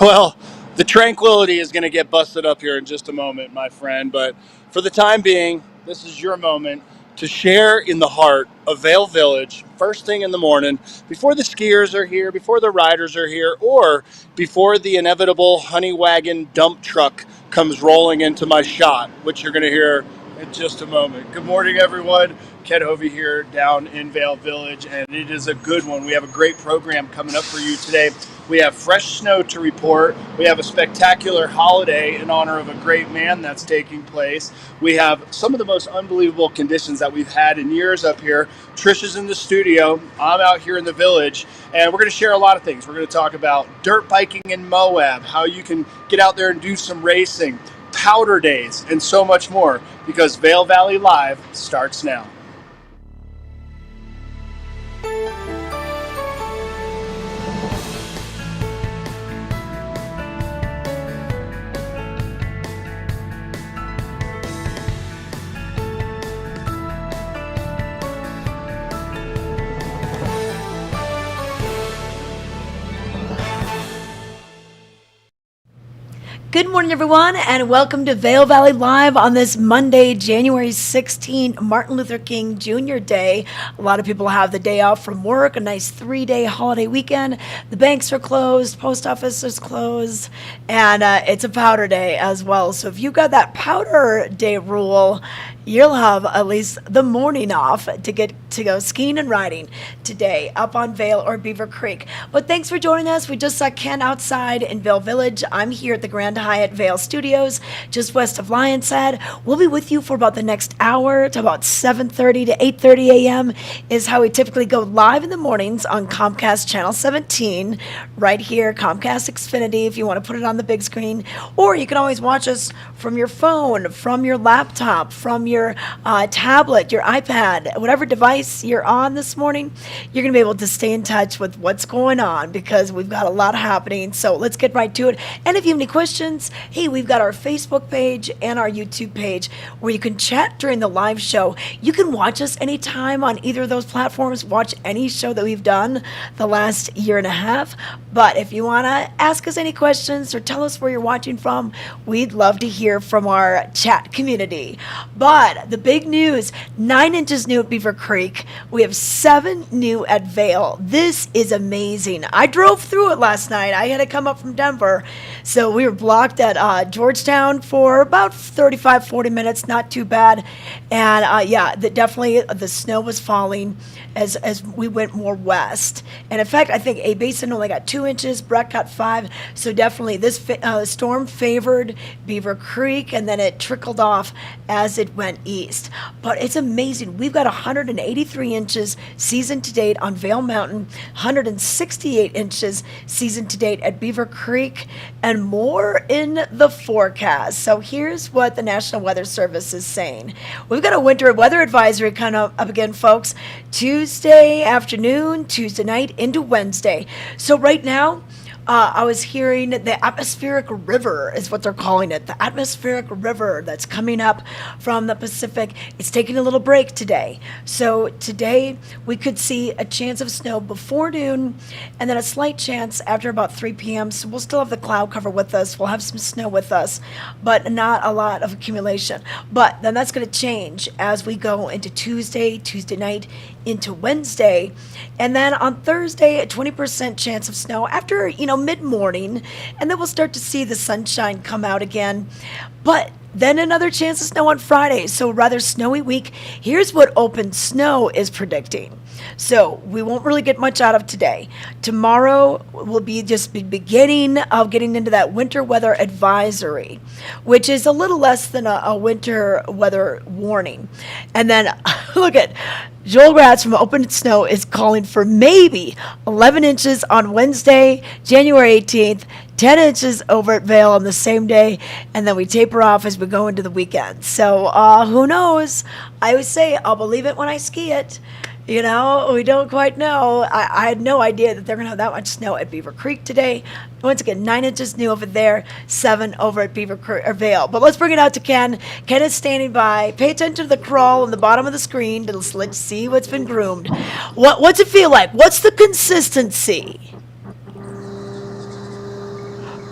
Well, the tranquility is going to get busted up here in just a moment, my friend. But for the time being, this is your moment to share in the heart of Vail Village first thing in the morning, before the skiers are here, before the riders are here, or before the inevitable honey wagon dump truck comes rolling into my shot, which you're going to hear in just a moment. Good morning, everyone. Ken Hovey here down in Vail Village, and it is a good one. We have a great program coming up for you today. We have fresh snow to report. We have a spectacular holiday in honor of a great man that's taking place. We have some of the most unbelievable conditions that we've had in years up here. Trish is in the studio. I'm out here in the village, and we're going to share a lot of things. We're going to talk about dirt biking in Moab, how you can get out there and do some racing, powder days, and so much more, because Vail Valley Live starts now. Good morning, everyone, and welcome to Vail Valley Live on this Monday, January 16th, Martin Luther King Jr. Day. A lot of people have the day off from work, a nice 3-day holiday weekend. The banks are closed, post office is closed, and it's a powder day as well. So if you got that powder day rule, you'll have at least the morning off to get to go skiing and riding today up on Vail or Beaver Creek. But thanks for joining us. We just saw Ken outside in Vail Village. I'm here at the Grand Hyatt Vail Studios, just west of Lions Head. We'll be with you for about the next hour to about 7:30 to 8:30 a.m. is how we typically go live in the mornings on Comcast Channel 17, right here, Comcast Xfinity, if you want to put it on the big screen. Or you can always watch us from your phone, from your laptop, from your tablet, your iPad, whatever device you're on this morning. You're going to be able to stay in touch with what's going on because we've got a lot happening. So let's get right to it. And if you have any questions, hey, we've got our Facebook page and our YouTube page where you can chat during the live show. You can watch us anytime on either of those platforms. Watch any show that we've done the last year and a half. But if you want to ask us any questions or tell us where you're watching from, we'd love to hear from our chat community. But the big news, 9 inches new at Beaver Creek. We have 7 new at Vail. This is amazing. I drove through it last night. I had to come up from Denver. So we were blocked at Georgetown for about 35, 40 minutes. Not too bad. And definitely the snow was falling as we went more west. And in fact, I think A Basin only got 2 inches. Breck got 5. So definitely this storm favored Beaver Creek, and then it trickled off as it went east. But it's amazing. We've got 183 inches season to date on Vail Mountain, 168 inches season to date at Beaver Creek, and more in the forecast. So here's what the National Weather Service is saying. We've got a winter weather advisory kind of up again, folks. Tuesday afternoon, Tuesday night into Wednesday. So right now, I was hearing the atmospheric river is what they're calling it. The atmospheric river that's coming up from the Pacific. It's taking a little break today. So today we could see a chance of snow before noon and then a slight chance after about 3 p.m. So we'll still have the cloud cover with us. We'll have some snow with us, but not a lot of accumulation. But then that's going to change as we go into Tuesday night into Wednesday. And then on Thursday, a 20% chance of snow after, mid-morning, and then we'll start to see the sunshine come out again. But then another chance of snow on Friday, so rather snowy week. Here's what Open Snow is predicting. So we won't really get much out of today. Tomorrow will be just the beginning of getting into that winter weather advisory, which is a little less than a winter weather warning. And then look at Joel Gratz from Open Snow is calling for maybe 11 inches on Wednesday, January 18th, 10 inches over at Vail on the same day, and then we taper off as we go into the weekend. So who knows? I always say I'll believe it when I ski it. We don't quite know. I had no idea that they're going to have that much snow at Beaver Creek today. Once again, 9 inches new over there, 7 over at Beaver Creek or Vail. But let's bring it out to Ken. Ken is standing by. Pay attention to the crawl on the bottom of the screen. Let's see what's been groomed. What's it feel like? What's the consistency?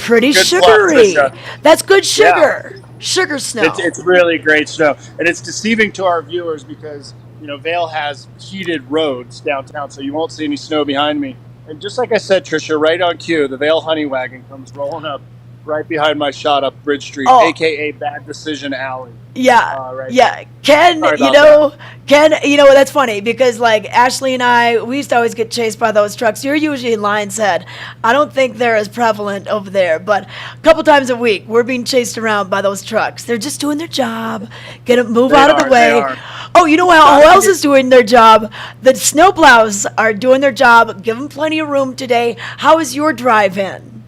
pretty Good plug, sugary. Trisha. That's good Yeah, sugar. Sugar snow. it's really great snow, and it's deceiving to our viewers because Vail has heated roads downtown, so you won't see any snow behind me. And just like I said, Trisha, right on cue, the Vail Honey Wagon comes rolling up right behind my shot up Bridge Street, Oh, aka Bad Decision Alley, yeah, right there. yeah. Ken, Sorry about that. that's funny because like Ashley and I, we used to always get chased by those trucks. You're usually in Lion's Head. I don't think they're as prevalent over there, but a couple times a week we're being chased around by those trucks. They're just doing their job. Get them, move They out of the are, they way. are. Oh, you know how, Got who to else give is doing their job? The snowplows are doing their job. Give them plenty of room today. How is your drive in?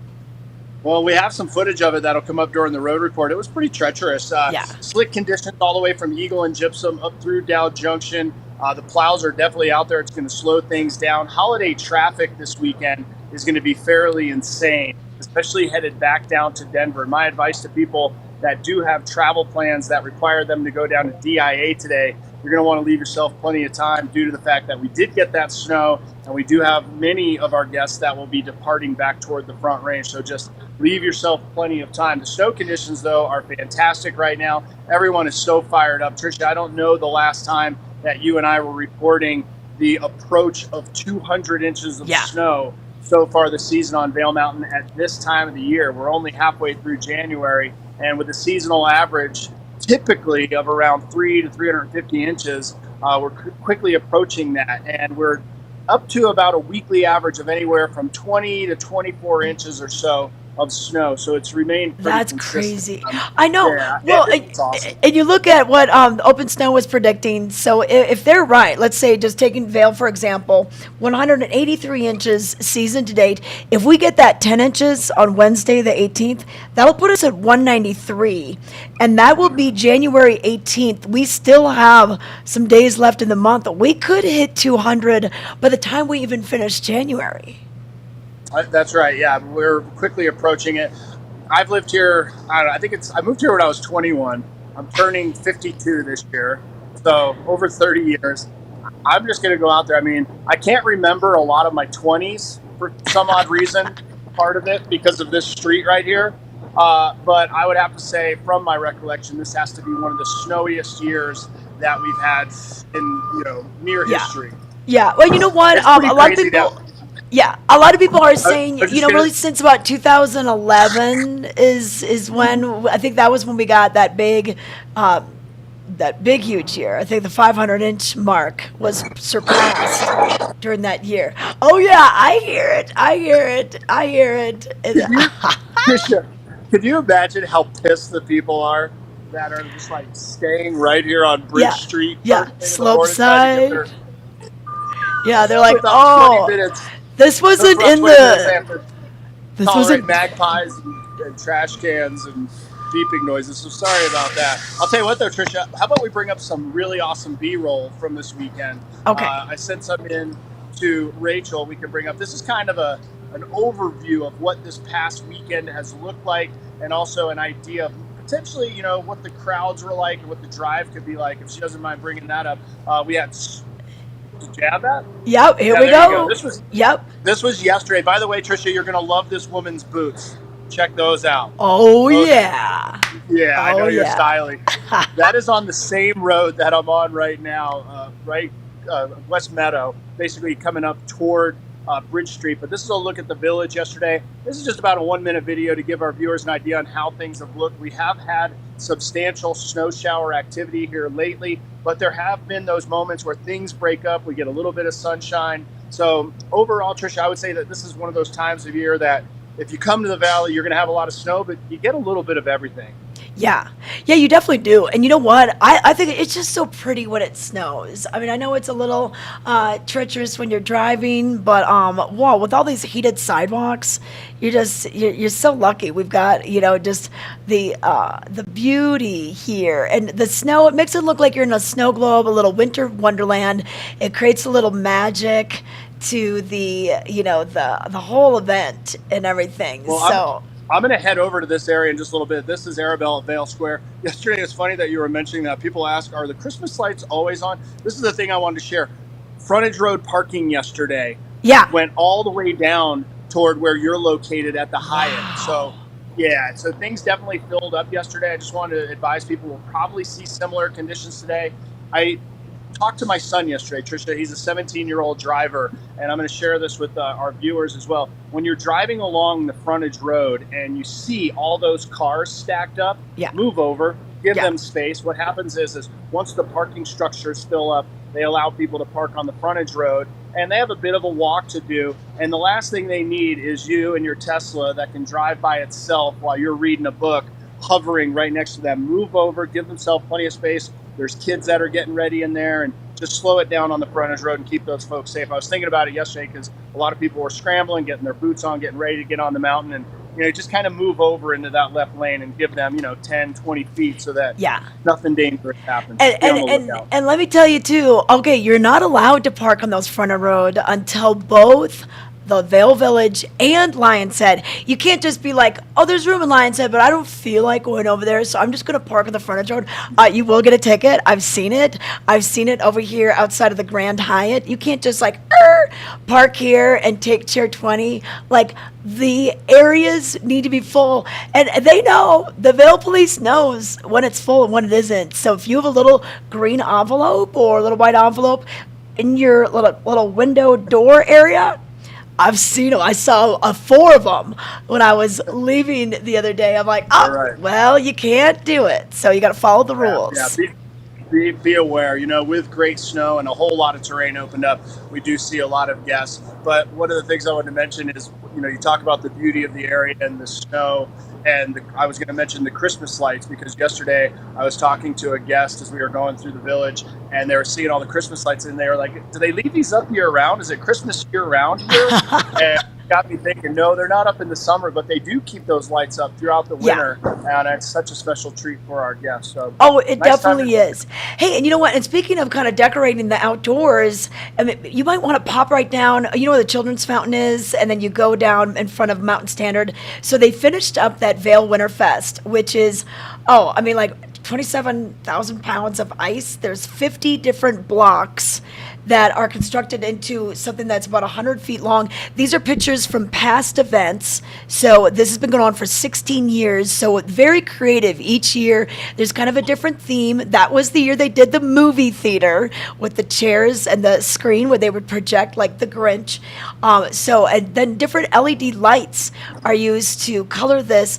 Well, we have some footage of it that'll come up during the road report. It was pretty treacherous. Yeah. Slick conditions all the way from Eagle and Gypsum up through Dow Junction. The plows are definitely out there. It's going to slow things down. Holiday traffic this weekend is going to be fairly insane, especially headed back down to Denver. My advice to people that do have travel plans that require them to go down to DIA today, you're going to want to leave yourself plenty of time due to the fact that we did get that snow, and we do have many of our guests that will be departing back toward the Front Range. So just leave yourself plenty of time. The snow conditions, though, are fantastic right now. Everyone is so fired up. Tricia, I don't know the last time that you and I were reporting the approach of 200 inches of Yeah. snow so far this season on Vail Mountain at this time of the year. We're only halfway through January, and with a seasonal average typically of around 3 to 350 inches, we're quickly approaching that, and we're up to about a weekly average of anywhere from 20 to 24 inches or so of snow. So it's remained pretty That's consistent. crazy. I know. Yeah, Well, it's awesome. and you look at what Open Snow was predicting. So if they're right, let's say just taking Vail for example, 183 inches season to date. If we get that 10 inches on Wednesday the 18th, that'll put us at 193, and that will be January 18th. We still have some days left in the month. We could hit 200 by the time we even finish January. That's right. Yeah, we're quickly approaching it. I've lived here. I don't know. I moved here when I was 21. I'm turning 52 this year, so over 30 years. I'm just going to go out there. I mean, I can't remember a lot of my 20s for some odd reason. Part of it because of this street right here. But I would have to say, from my recollection, this has to be one of the snowiest years that we've had in near Yeah. history. Yeah. Well, you know what? It's pretty A lot of crazy now. people. Yeah, a lot of people are I saying, was just really gonna. since about 2011 is when I think that was when we got that big huge year. I think the 500-inch mark was surpassed during that year. Oh yeah, I hear it. I hear it. I hear it. Could you, Trisha, could you imagine how pissed the people are that are just like staying right here on Bridge Yeah, Street yeah, first thing in the slope morning, trying to get side. their Yeah, they're like, with about 20 oh, minutes, this with wasn't about in 20 minutes, they the. have to This tolerate wasn't. magpies and trash cans and beeping noises. So sorry about that. I'll tell you what, though, Trisha. How about we bring up some really awesome B-roll from this weekend? Okay. I sent some in to Rachel. We can bring up. This is kind of an overview of what this past weekend has looked like, and also an idea of potentially, what the crowds were like and what the drive could be like. If she doesn't mind bringing that up, we had. Did you have that? Yep. Here Yeah, we there you go. go. Yep. This was yesterday. By the way, Trisha, you're gonna love this woman's boots. Check those out. Oh Those, yeah. yeah, I Oh know you're yeah. styling. That is on the same road that I'm on right now, West Meadow, basically coming up toward Bridge Street. But this is a look at the village yesterday. This is just about a 1-minute video to give our viewers an idea on how things have looked. We have had substantial snow shower activity here lately, but there have been those moments where things break up. We get a little bit of sunshine. So overall, Trisha, I would say that this is one of those times of year that if you come to the valley, you're going to have a lot of snow, but you get a little bit of everything. Yeah. Yeah, you definitely do. And you know what? I think it's just so pretty when it snows. I mean, I know it's a little treacherous when you're driving, but wow, with all these heated sidewalks, you're so lucky. We've got, just the beauty here. And the snow, it makes it look like you're in a snow globe, a little winter wonderland. It creates a little magic to the whole event and everything. Well, So I'm going to head over to this area in just a little bit. This is Arabelle at Vail Square. Yesterday, it's funny that you were mentioning that. People ask, are the Christmas lights always on? This is the thing I wanted to share. Frontage Road parking yesterday yeah. went all the way down toward where you're located at the Hyatt. So Yeah, so things definitely filled up yesterday. I just wanted to advise people we'll probably see similar conditions today. I talked to my son yesterday, Trisha. He's a 17-year-old driver, and I'm going to share this with our viewers as well. When you're driving along the frontage road and you see all those cars stacked up, Yeah. move over, give Yeah. them space. What happens is once the parking structures fill up, they allow people to park on the frontage road, and they have a bit of a walk to do. And the last thing they need is you and your Tesla that can drive by itself while you're reading a book, hovering right next to them. Move over, give themselves plenty of space. There's kids that are getting ready in there, and just slow it down on the frontage road and keep those folks safe. I was thinking about it yesterday because a lot of people were scrambling, getting their boots on, getting ready to get on the mountain, and just kind of move over into that left lane and give them 10, 20 feet so that Yeah. nothing dangerous happens. And, Just be on and the and lookout. and let me tell you too. Okay, you're not allowed to park on those front of road until both the Vail Village and Lion's Head. You can't just be like, oh, there's room in Lion's Head, but I don't feel like going over there, so I'm just gonna park on the frontage road. You will get a ticket. I've seen it. I've seen it over here outside of the Grand Hyatt. You can't just like park here and take chair 20. Like the areas need to be full, and they know, the Vail police knows when it's full and when it isn't. So if you have a little green envelope or a little white envelope in your little window door area, I've seen them. I saw four of them when I was leaving the other day. I'm like, All oh, right. well, you can't do it. So you got to follow the Yeah. rules. Be aware. With great snow and a whole lot of terrain opened up, we do see a lot of guests. But one of the things I wanted to mention is, you talk about the beauty of the area and the snow. And I was going to mention the Christmas lights because yesterday I was talking to a guest as we were going through the village, and they were seeing all the Christmas lights, and they were like, "Do they leave these up year round? Is it Christmas year round here?" And it got me thinking, no, they're not up in the summer, but they do keep those lights up throughout the Yeah. winter, and it's such a special treat for our guests. So Oh, it nice time to definitely is. Hey, and you know what? And speaking of kind of decorating the outdoors, I mean, you might want to pop right down. You know where the children's fountain is, and then you go down in front of Mountain Standard. So they finished up that Vail Winter Fest, which is, oh, I mean, like 27,000 pounds of ice. There's 50 different blocks that are constructed into something that's about 100 feet long. These are pictures from past events. So this has been going on for 16 years. So very creative. Each year, there's kind of a different theme. That was the year they did the movie theater with the chairs and the screen where they would project like the Grinch. And then different LED lights are used to color this.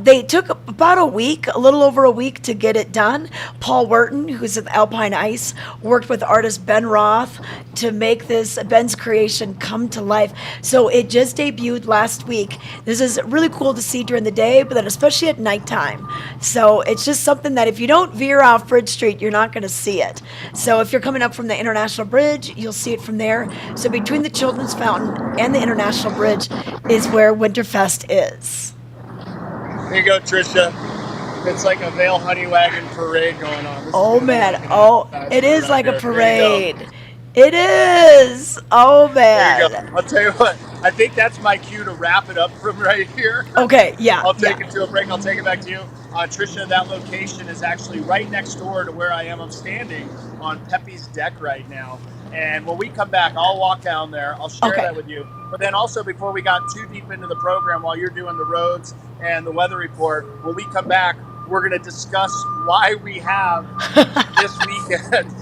They took about a week, a little over a week to get it done. Paul Wurton, who's at Alpine Ice, worked with artist Ben Roth to make this Ben's creation come to life. So it just debuted last week. This is really cool to see during the day, but then especially at nighttime. So it's just something that if you don't veer off Bridge Street, you're not going to see it. So if you're coming up from the International Bridge, you'll see it from there. So between the Children's Fountain and the International Bridge is where Winterfest is. Here you go, Trisha. It's like a Vail Honey Wagon parade going on. This is Oh going to be man, like an oh, it appetizer is right like a here. There you go. parade. It is. Oh There you go. man. I'll tell you what. I think that's my cue to wrap it up from right here. Okay, yeah, I'll yeah. take it to a break. I'll take it back to you. Trisha, that location is actually right next door to where I am. I'm standing on Pepe's deck right now. And when we come back, I'll walk down there. I'll share Okay. that with you. But then also, before we got too deep into the program, while you're doing the roads and the weather report, when we come back, we're going to discuss why we have this weekend.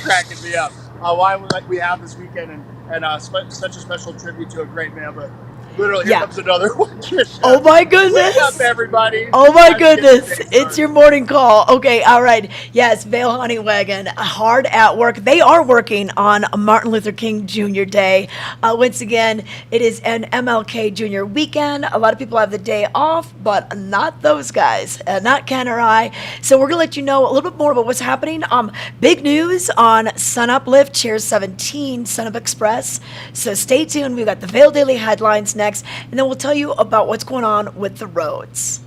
Cracking me up. Why we have this weekend and such a special tribute to a great man. But literally, here Yeah. comes another one, Trisha. Oh my Wake up, goodness. everybody. Oh my Time to get goodness. your day It's your started. morning call. Okay, all right. Yes, Vail Honey Wagon, hard at work. They are working on Martin Luther King Jr. Day. Once again, it is an MLK Jr. weekend. A lot of people have the day off, but not those guys, not Ken or I. So we're going to let you know a little bit more about what's happening. Big news on Sun Uplift, Chair 17, Sun Up Express. So stay tuned. We've got the Vail Daily headlines next, and then we'll tell you about what's going on with the roads.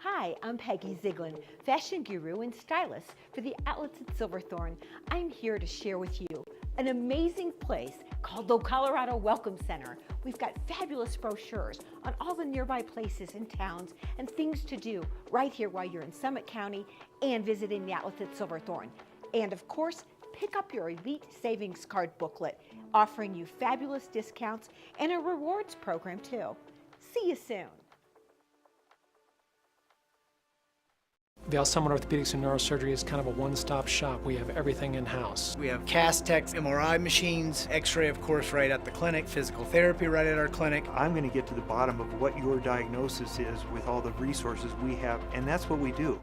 Hi, I'm Peggy Ziegler, fashion guru and stylist for the outlets at Silverthorne. I'm here to share with you an amazing place called the Colorado Welcome Center. We've got fabulous brochures on all the nearby places and towns and things to do right here while you're in Summit County and visiting the outlets at Silverthorne. And of course, pick up your Elite Savings Card booklet, offering you fabulous discounts and a rewards program too. See you soon. Vail Summit Orthopedics and Neurosurgery is kind of a one-stop shop. We have everything in-house. We have cast techs, MRI machines, x-ray of course right at the clinic, physical therapy right at our clinic. I'm going to get to the bottom of what your diagnosis is with all the resources we have, and that's what we do.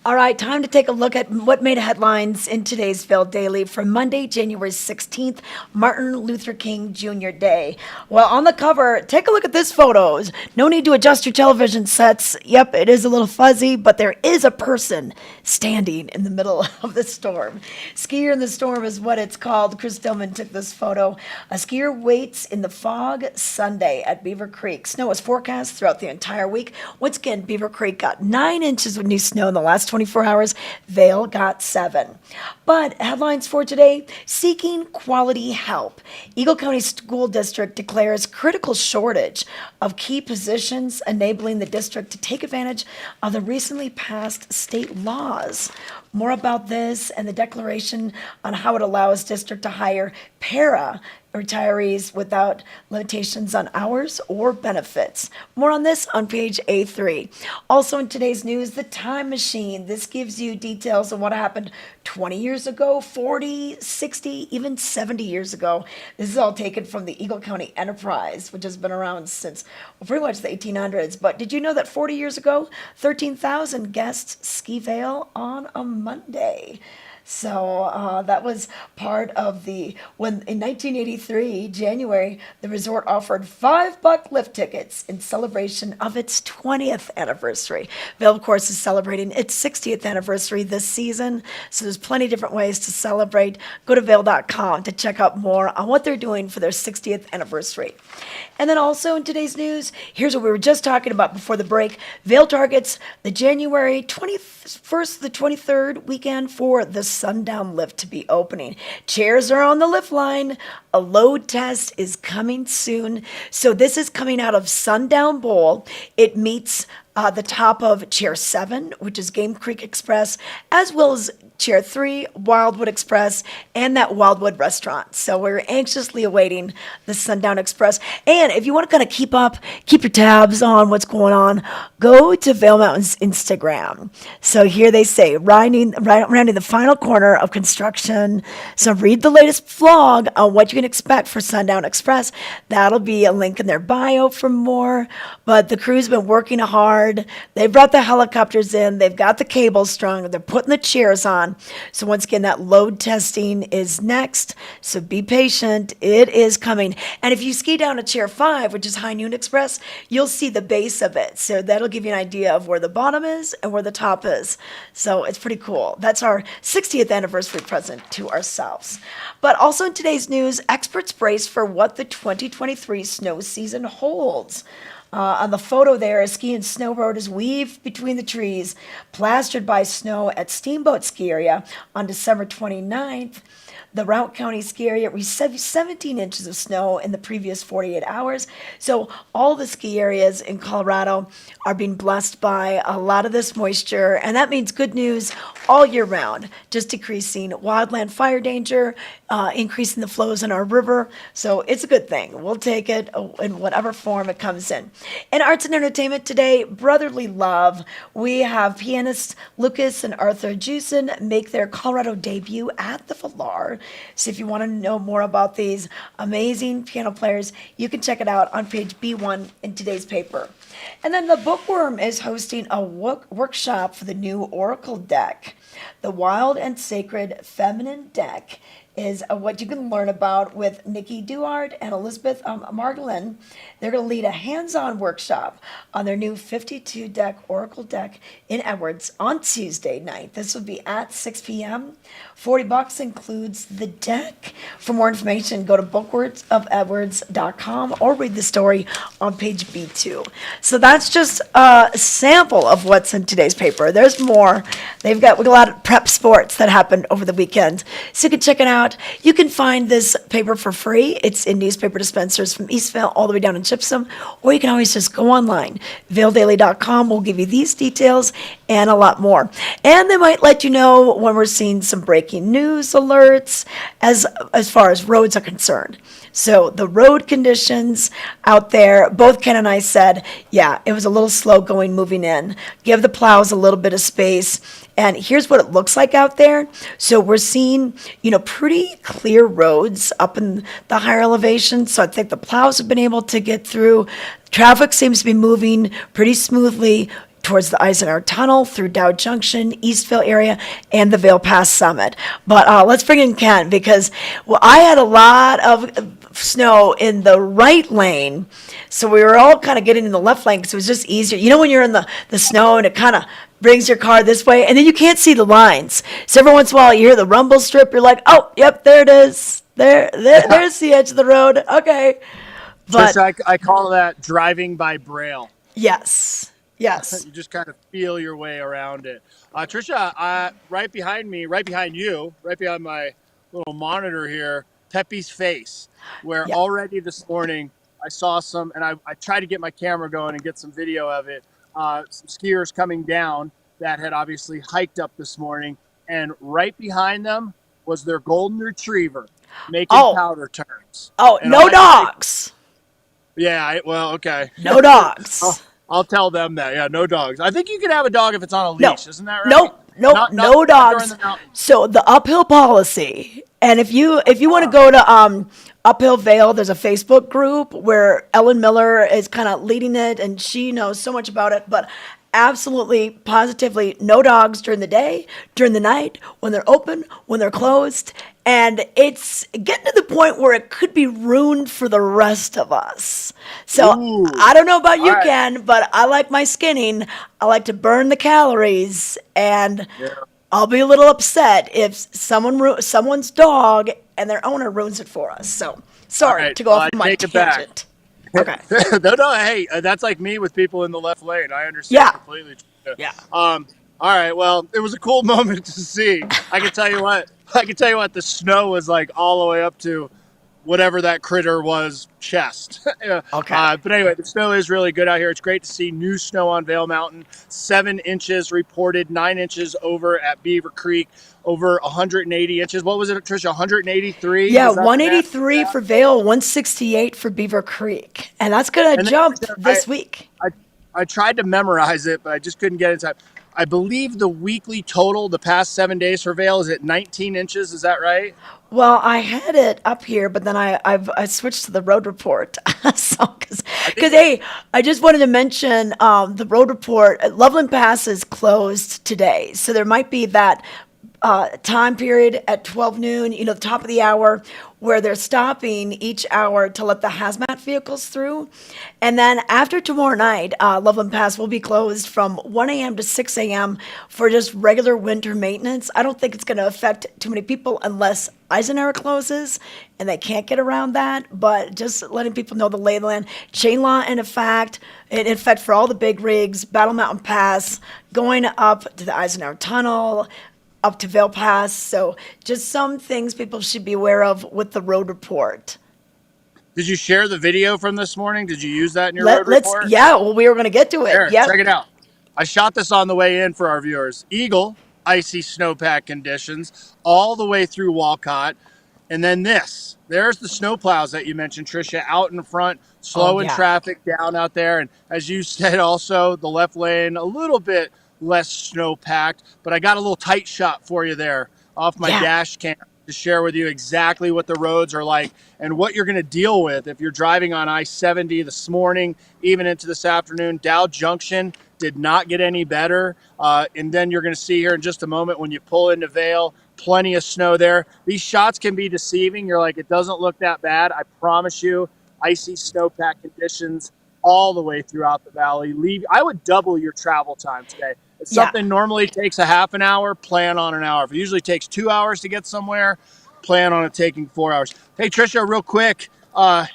All right, time to take a look at what made headlines in today's Vail Daily for Monday, January 16th, Martin Luther King Jr. Day. Well, on the cover, take a look at this photos. No need to adjust your television sets. Yep, it is a little fuzzy, but there is a person standing in the middle of the storm. Skier in the storm is what it's called. Chris Dillman took this photo. A skier waits in the fog Sunday at Beaver Creek. Snow is forecast throughout the entire week. Once again, Beaver Creek got 9 inches of new snow in the last 24 hours. Vail got 7. But headlines for today, seeking quality help. Eagle County School District declares critical shortage of key positions, enabling the district to take advantage of the recently passed state laws. More about this and the declaration on how it allows district to hire para retirees without limitations on hours or benefits. More on this on page A3. Also in today's news, the time machine. This gives you details of what happened 20 years ago, 40, 60, even 70 years ago. This is all taken from the Eagle County Enterprise, which has been around since pretty much the 1800s. But did you know that 40 years ago, 13,000 guests ski Vail on a Monday? So that was part of when in 1983, January, the resort offered $5 lift tickets in celebration of its 20th anniversary. Vail, of course, is celebrating its 60th anniversary this season. So there's plenty of different ways to celebrate. Go to vail.com to check out more on what they're doing for their 60th anniversary. And then also in today's news, here's what we were just talking about before the break. Vail targets the January 21st to the 23rd weekend for the Sundown Lift to be opening. Chairs are on the lift line. A load test is coming soon. So this is coming out of Sundown Bowl. It meets the top of Chair 7, which is Game Creek Express, as well as Chair 3, Wildwood Express, and that Wildwood restaurant. So we're anxiously awaiting the Sundown Express. And if you want to kind of keep your tabs on what's going on, go to Vail Mountain's Instagram. So here they say, rounding the final corner of construction. So read the latest vlog on what you can expect for Sundown Express. That'll be a link in their bio for more. But the crew's been working hard. They brought the helicopters in. They've got the cables strung. They're putting the chairs on. So once again, that load testing is next. So be patient. It is coming. And if you ski down to Chair 5, which is High Noon Express, you'll see the base of it. So that'll give you an idea of where the bottom is and where the top is. So it's pretty cool. That's our 60th anniversary present to ourselves. But also in today's news, experts brace for what the 2023 snow season holds. On the photo there, a ski and snow road is weaved between the trees, plastered by snow at Steamboat Ski Area on December 29th. The Routt County Ski Area received 17 inches of snow in the previous 48 hours. So all the ski areas in Colorado are being blessed by a lot of this moisture, and that means good news all year round, just decreasing wildland fire danger, increasing the flows in our river. So it's a good thing. We'll take it in whatever form it comes in. In arts and entertainment today, brotherly love. We have pianists Lucas and Arthur Jewson make their Colorado debut at the Valar. So if you want to know more about these amazing piano players, you can check it out on page B1 in today's paper. And then the Bookworm is hosting a workshop for the new Oracle deck. The Wild and Sacred Feminine deck is what you can learn about with Nikki Duart and Elizabeth Margolin. They're going to lead a hands-on workshop on their new 52 deck Oracle deck in Edwards on Tuesday night. This will be at 6 p.m. $40 includes the deck. For more information, go to bookwordsofedwards.com or read the story on page B2. So that's just a sample of what's in today's paper. There's more. We got a lot of prep sports that happened over the weekend. So you can check it out. You can find this paper for free. It's in newspaper dispensers from Eastvale all the way down in Gypsum, or you can always just go online. VailDaily.com will give you these details and a lot more. And they might let you know when we're seeing some breaking news alerts as far as roads are concerned. So the road conditions out there, both Ken and I said, yeah, it was a little slow going moving in. Give the plows a little bit of space. And here's what it looks like out there. So we're seeing, pretty clear roads up in the higher elevations. So I think the plows have been able to get through. Traffic seems to be moving pretty smoothly towards the Eisenhower Tunnel, through Dow Junction, Eastville area, and the Vail Pass Summit. But let's bring in Ken, because I had a lot of snow in the right lane, so we were all kind of getting in the left lane because it was just easier. When you're in the snow and it kind of brings your car this way, and then you can't see the lines. So every once in a while you hear the rumble strip, you're like, oh, yep, there it is. There's the edge of the road. Okay. But Trisha, I call that driving by braille. yes. You just kind of feel your way around it. Trisha, right behind me, right behind you, right behind my little monitor here, Pepe's face, where already this morning I saw some, and I tried to get my camera going and get some video of it, some skiers coming down that had obviously hiked up this morning, and right behind them was their golden retriever making powder turns. Oh, and no dogs. Okay. No dogs. I'll tell them that. Yeah, no dogs. I think you can have a dog if it's on a leash, isn't that right? Nope, Not no dogs. So the uphill policy, and if you want to go to Uphill Vail, there's a Facebook group where Ellen Miller is kind of leading it, and she knows so much about it. But absolutely, positively, no dogs during the day, during the night, when they're open, when they're closed. And it's getting to the point where it could be ruined for the rest of us. So I don't know about you, Ken, but I like my skinning. I like to burn the calories, and I'll be a little upset if someone's dog and their owner ruins it for us. So sorry to go off my tangent. Okay. No, hey, that's like me with people in the left lane. I understand completely. Yeah. All right. Well, it was a cool moment to see. I can tell you what. The snow was like all the way up to whatever that critter was, chest. Okay. But anyway, the snow is really good out here. It's great to see new snow on Vail Mountain. 7 inches reported, 9 inches over at Beaver Creek, over 180 inches. What was it, Tricia? 183? Yeah, 183 for Vail, 168 for Beaver Creek. And that's going to jump this week. I tried to memorize it, but I just couldn't get it in time. I believe the weekly total the past 7 days for Vail is at 19 inches. Is that right? Well, I had it up here, but then I switched to the road report. Hey, I just wanted to mention the road report. Loveland Pass is closed today, so there might be that time period at 12 noon, the top of the hour, where they're stopping each hour to let the hazmat vehicles through. And then after tomorrow night, Loveland Pass will be closed from 1 a.m. to 6 a.m. for just regular winter maintenance. I don't think it's going to affect too many people unless Eisenhower closes, and they can't get around that. But just letting people know the lay of the land. Chain law in effect for all the big rigs, Battle Mountain Pass, going up to the Eisenhower Tunnel, up to Vail Pass. So just some things people should be aware of with the road report. Did you share the video from this morning? Did you use that in your road report? Yeah, well, we were going to get to it. Here, check it out. I shot this on the way in for our viewers. Eagle, icy snowpack conditions all the way through Walcott. And then there's the snowplows that you mentioned, Tricia, out in front, slowing traffic down out there. And as you said, also the left lane, a little bit less snow packed, but I got a little tight shot for you there off my dash cam to share with you exactly what the roads are like and what you're going to deal with if you're driving on I-70 this morning, even into this afternoon. Dow Junction did not get any better. And then you're going to see here in just a moment when you pull into Vail, plenty of snow there. These shots can be deceiving. You're like, it doesn't look that bad. I promise you, icy snowpack conditions all the way throughout the valley. I would double your travel time today. If Yeah. something normally takes a half an hour, plan on an hour. If it usually takes 2 hours to get somewhere, plan on it taking 4 hours. Hey, Trisha, real quick, I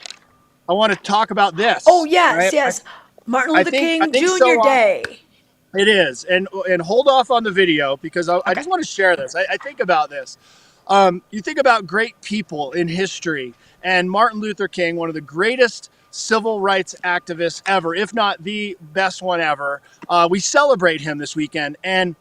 want to talk about this. Oh, yes, Right? yes. Martin I Luther think I King think Jr. so often Day. it is, and hold off on the video because I Okay. just want to share this. I think about this. You think about great people in history, and Martin Luther King, one of the greatest civil rights activists ever, if not the best one ever. We celebrate him this weekend, and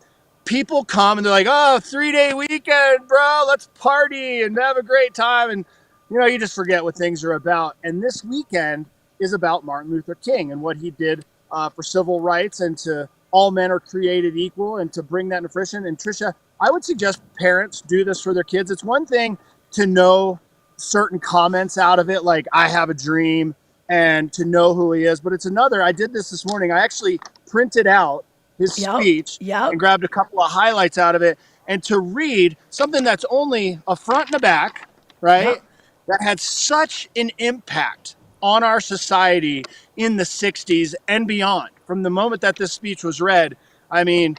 people come and they're like, "Oh, 3-day weekend, bro! Let's party and have a great time." And you just forget what things are about. And this weekend is about Martin Luther King and what he did for civil rights and to all men are created equal and to bring that into fruition. And Trisha, I would suggest parents do this for their kids. It's one thing to know certain comments out of it, like I have a dream, and to know who he is. But it's another, I did this morning. I actually printed out his Yep. speech Yep. and grabbed a couple of highlights out of it and to read something that's only a front and a back, right? Yep. That had such an impact on our society in the 60s and beyond. From the moment that this speech was read, I mean,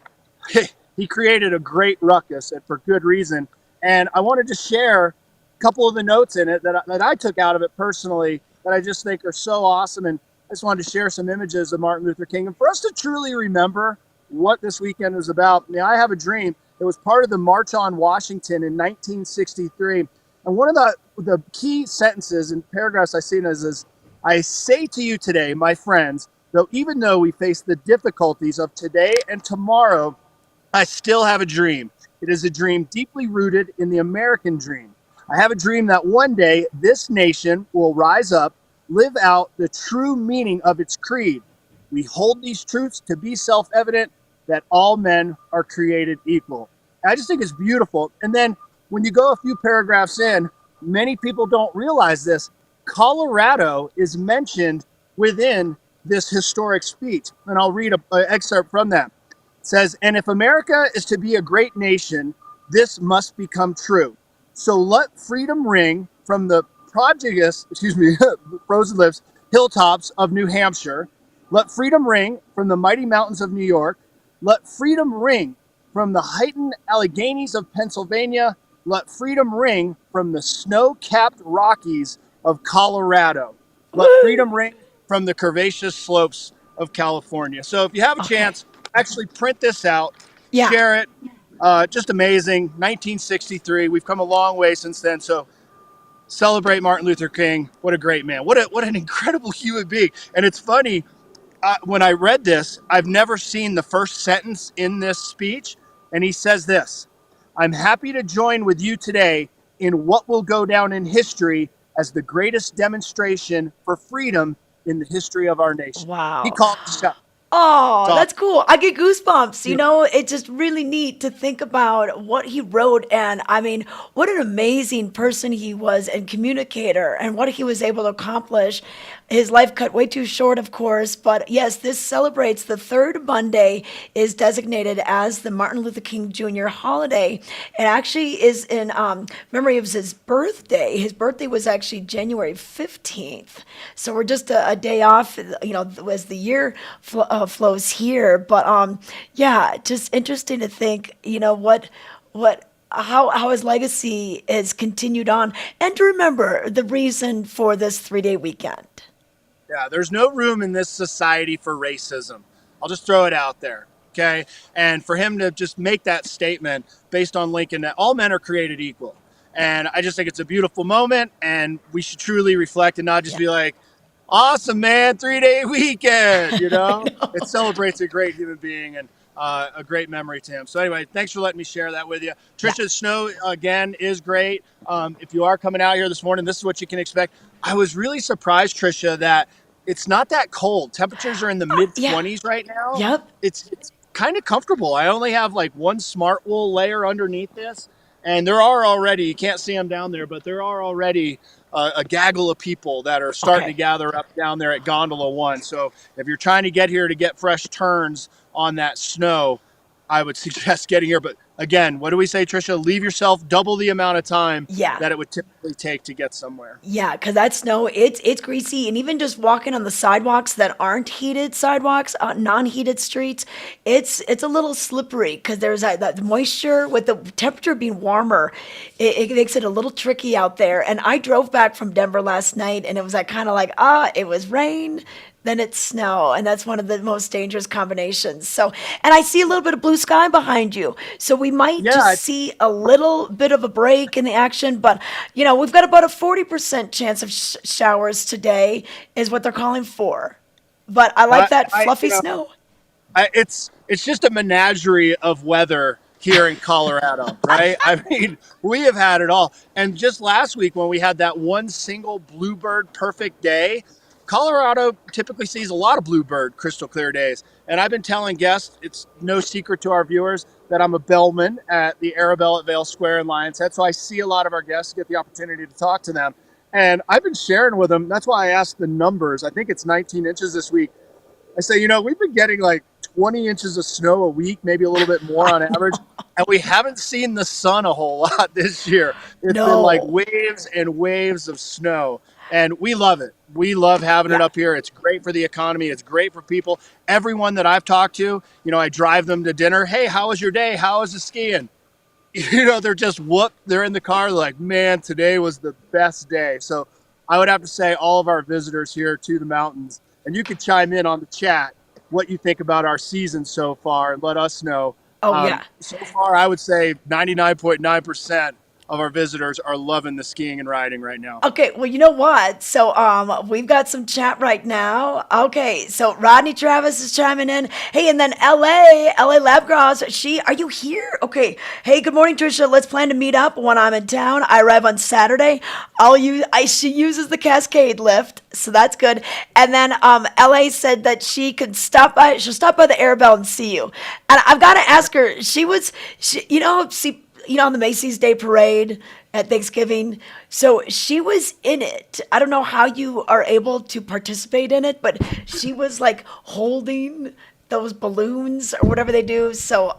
he created a great ruckus and for good reason. And I wanted to share a couple of the notes in it that I took out of it personally that I just think are so awesome. And I just wanted to share some images of Martin Luther King and for us to truly remember what this weekend was about. I mean, I have a dream. It was part of the March on Washington in 1963. And one of the key sentences and paragraphs I seen is, I say to you today, my friends, even though we face the difficulties of today and tomorrow, I still have a dream. It is a dream deeply rooted in the American dream. I have a dream that one day this nation will rise up, live out the true meaning of its creed. We hold these truths to be self-evident that all men are created equal. I just think it's beautiful. And then when you go a few paragraphs in, many people don't realize this. Colorado is mentioned within this historic speech. And I'll read an excerpt from that. It says, and if America is to be a great nation, this must become true. So let freedom ring from the frozen lips, hilltops of New Hampshire. Let freedom ring from the mighty mountains of New York. Let freedom ring from the heightened Alleghenies of Pennsylvania. Let freedom ring from the snow-capped Rockies of Colorado. Let freedom ring from the curvaceous slopes of California. So if you have a chance, actually print this out, share it. Just amazing. 1963. We've come a long way since then. So celebrate Martin Luther King. What a great man. What an incredible human being. And it's funny, when I read this, I've never seen the first sentence in this speech. And he says this, I'm happy to join with you today in what will go down in history as the greatest demonstration for freedom in the history of our nation. Wow. He called the shot. Oh, that's cool. I get goosebumps. Yeah. It's just really neat to think about what he wrote. And I mean, what an amazing person he was and communicator and what he was able to accomplish. His life cut way too short, of course. But yes, this celebrates the third Monday is designated as the Martin Luther King Jr. holiday. It actually is in memory of his birthday. His birthday was actually January 15th. So we're just a day off, as the year flows here. But yeah, just interesting to think, how his legacy is continued on, and to remember the reason for this 3-day weekend. Yeah, there's no room in this society for racism. I'll just throw it out there, okay? And for him to just make that statement based on Lincoln that all men are created equal. And I just think it's a beautiful moment, and we should truly reflect and not just be like, awesome, man, 3-day weekend, It celebrates a great human being and a great memory to him. So anyway, thanks for letting me share that with you. Trisha, snow, again, is great. If you are coming out here this morning, this is what you can expect. I was really surprised, Trisha, that it's not that cold. Temperatures are in the mid-20s right now. Yep. It's kind of comfortable. I only have like one smart wool layer underneath this. And there are already, you can't see them down there, but there are already a gaggle of people that are starting to gather up down there at Gondola 1. So if you're trying to get here to get fresh turns on that snow, I would suggest getting here. But again, what do we say, Trisha? Leave yourself double the amount of time Yeah. that it would typically take to get somewhere. Yeah, because that snow, it's greasy, and even just walking on the sidewalks that aren't heated sidewalks, non-heated streets, it's a little slippery because there's that moisture with the temperature being warmer. It makes it a little tricky out there. And I drove back from Denver last night, and it was kind of like it was rain. Then it's snow, and that's one of the most dangerous combinations. So, and I see a little bit of blue sky behind you, so we might Yeah, just see a little bit of a break in the action. But we've got about a 40% chance of showers today, is what they're calling for. But I like that fluffy snow. It's just a menagerie of weather here in Colorado, right? I mean, we have had it all. And just last week when we had that one single bluebird perfect day, Colorado typically sees a lot of bluebird crystal clear days. And I've been telling guests, it's no secret to our viewers that I'm a bellman at the Arabelle at Vail Square in Lion's Head. So I see a lot of our guests, get the opportunity to talk to them. And I've been sharing with them. That's why I asked the numbers. I think it's 19 inches this week. I say, we've been getting like 20 inches of snow a week, maybe a little bit more on average. And we haven't seen the sun a whole lot this year. It's been like waves and waves of snow. And we love it. We love having it up here. It's great for the economy. It's great for people. Everyone that I've talked to, I drive them to dinner. Hey, how was your day? How was the skiing? They're just whooped. They're in the car like, man, today was the best day. So I would have to say all of our visitors here to the mountains, and you could chime in on the chat what you think about our season so far and let us know. So far, I would say 99.9% of our visitors are loving the skiing and riding right now. Okay, well, you know what? So, we've got some chat right now. Okay, so Rodney Travis is chiming in. Hey, and then LA Labgross, are you here? Okay. Hey, good morning, Trisha. Let's plan to meet up when I'm in town. I arrive on Saturday. She uses the Cascade lift, so that's good. And then, LA said that she'll stop by the Arabelle and see you. And I've got to ask her, on the Macy's Day Parade at Thanksgiving. So she was in it. I don't know how you are able to participate in it, but she was like holding those balloons or whatever they do. So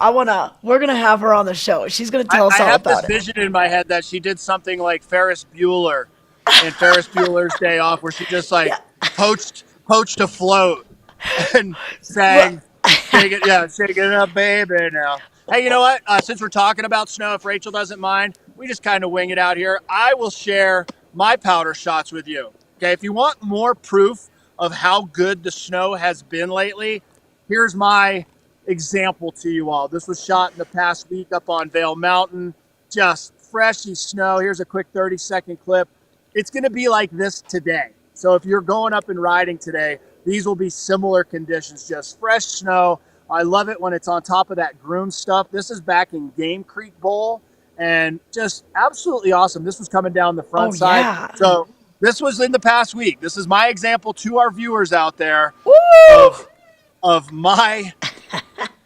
we're going to have her on the show. She's going to tell us all about it. I have this vision in my head that she did something like Ferris Bueller in Ferris Bueller's Day Off, where she just poached a float and sang, shake it up, baby, now. Hey, you know what? Since we're talking about snow, if Rachel doesn't mind, we just kind of wing it out here. I will share my powder shots with you. Okay, if you want more proof of how good the snow has been lately, here's my example to you all. This was shot in the past week up on Vail Mountain. Just freshy snow. Here's a quick 30-second clip. It's going to be like this today. So if you're going up and riding today, these will be similar conditions, just fresh snow. I love it when it's on top of that groom stuff. This is back in Game Creek Bowl, and just absolutely awesome. This was coming down the front side. Yeah. So this was in the past week. This is my example to our viewers out there of my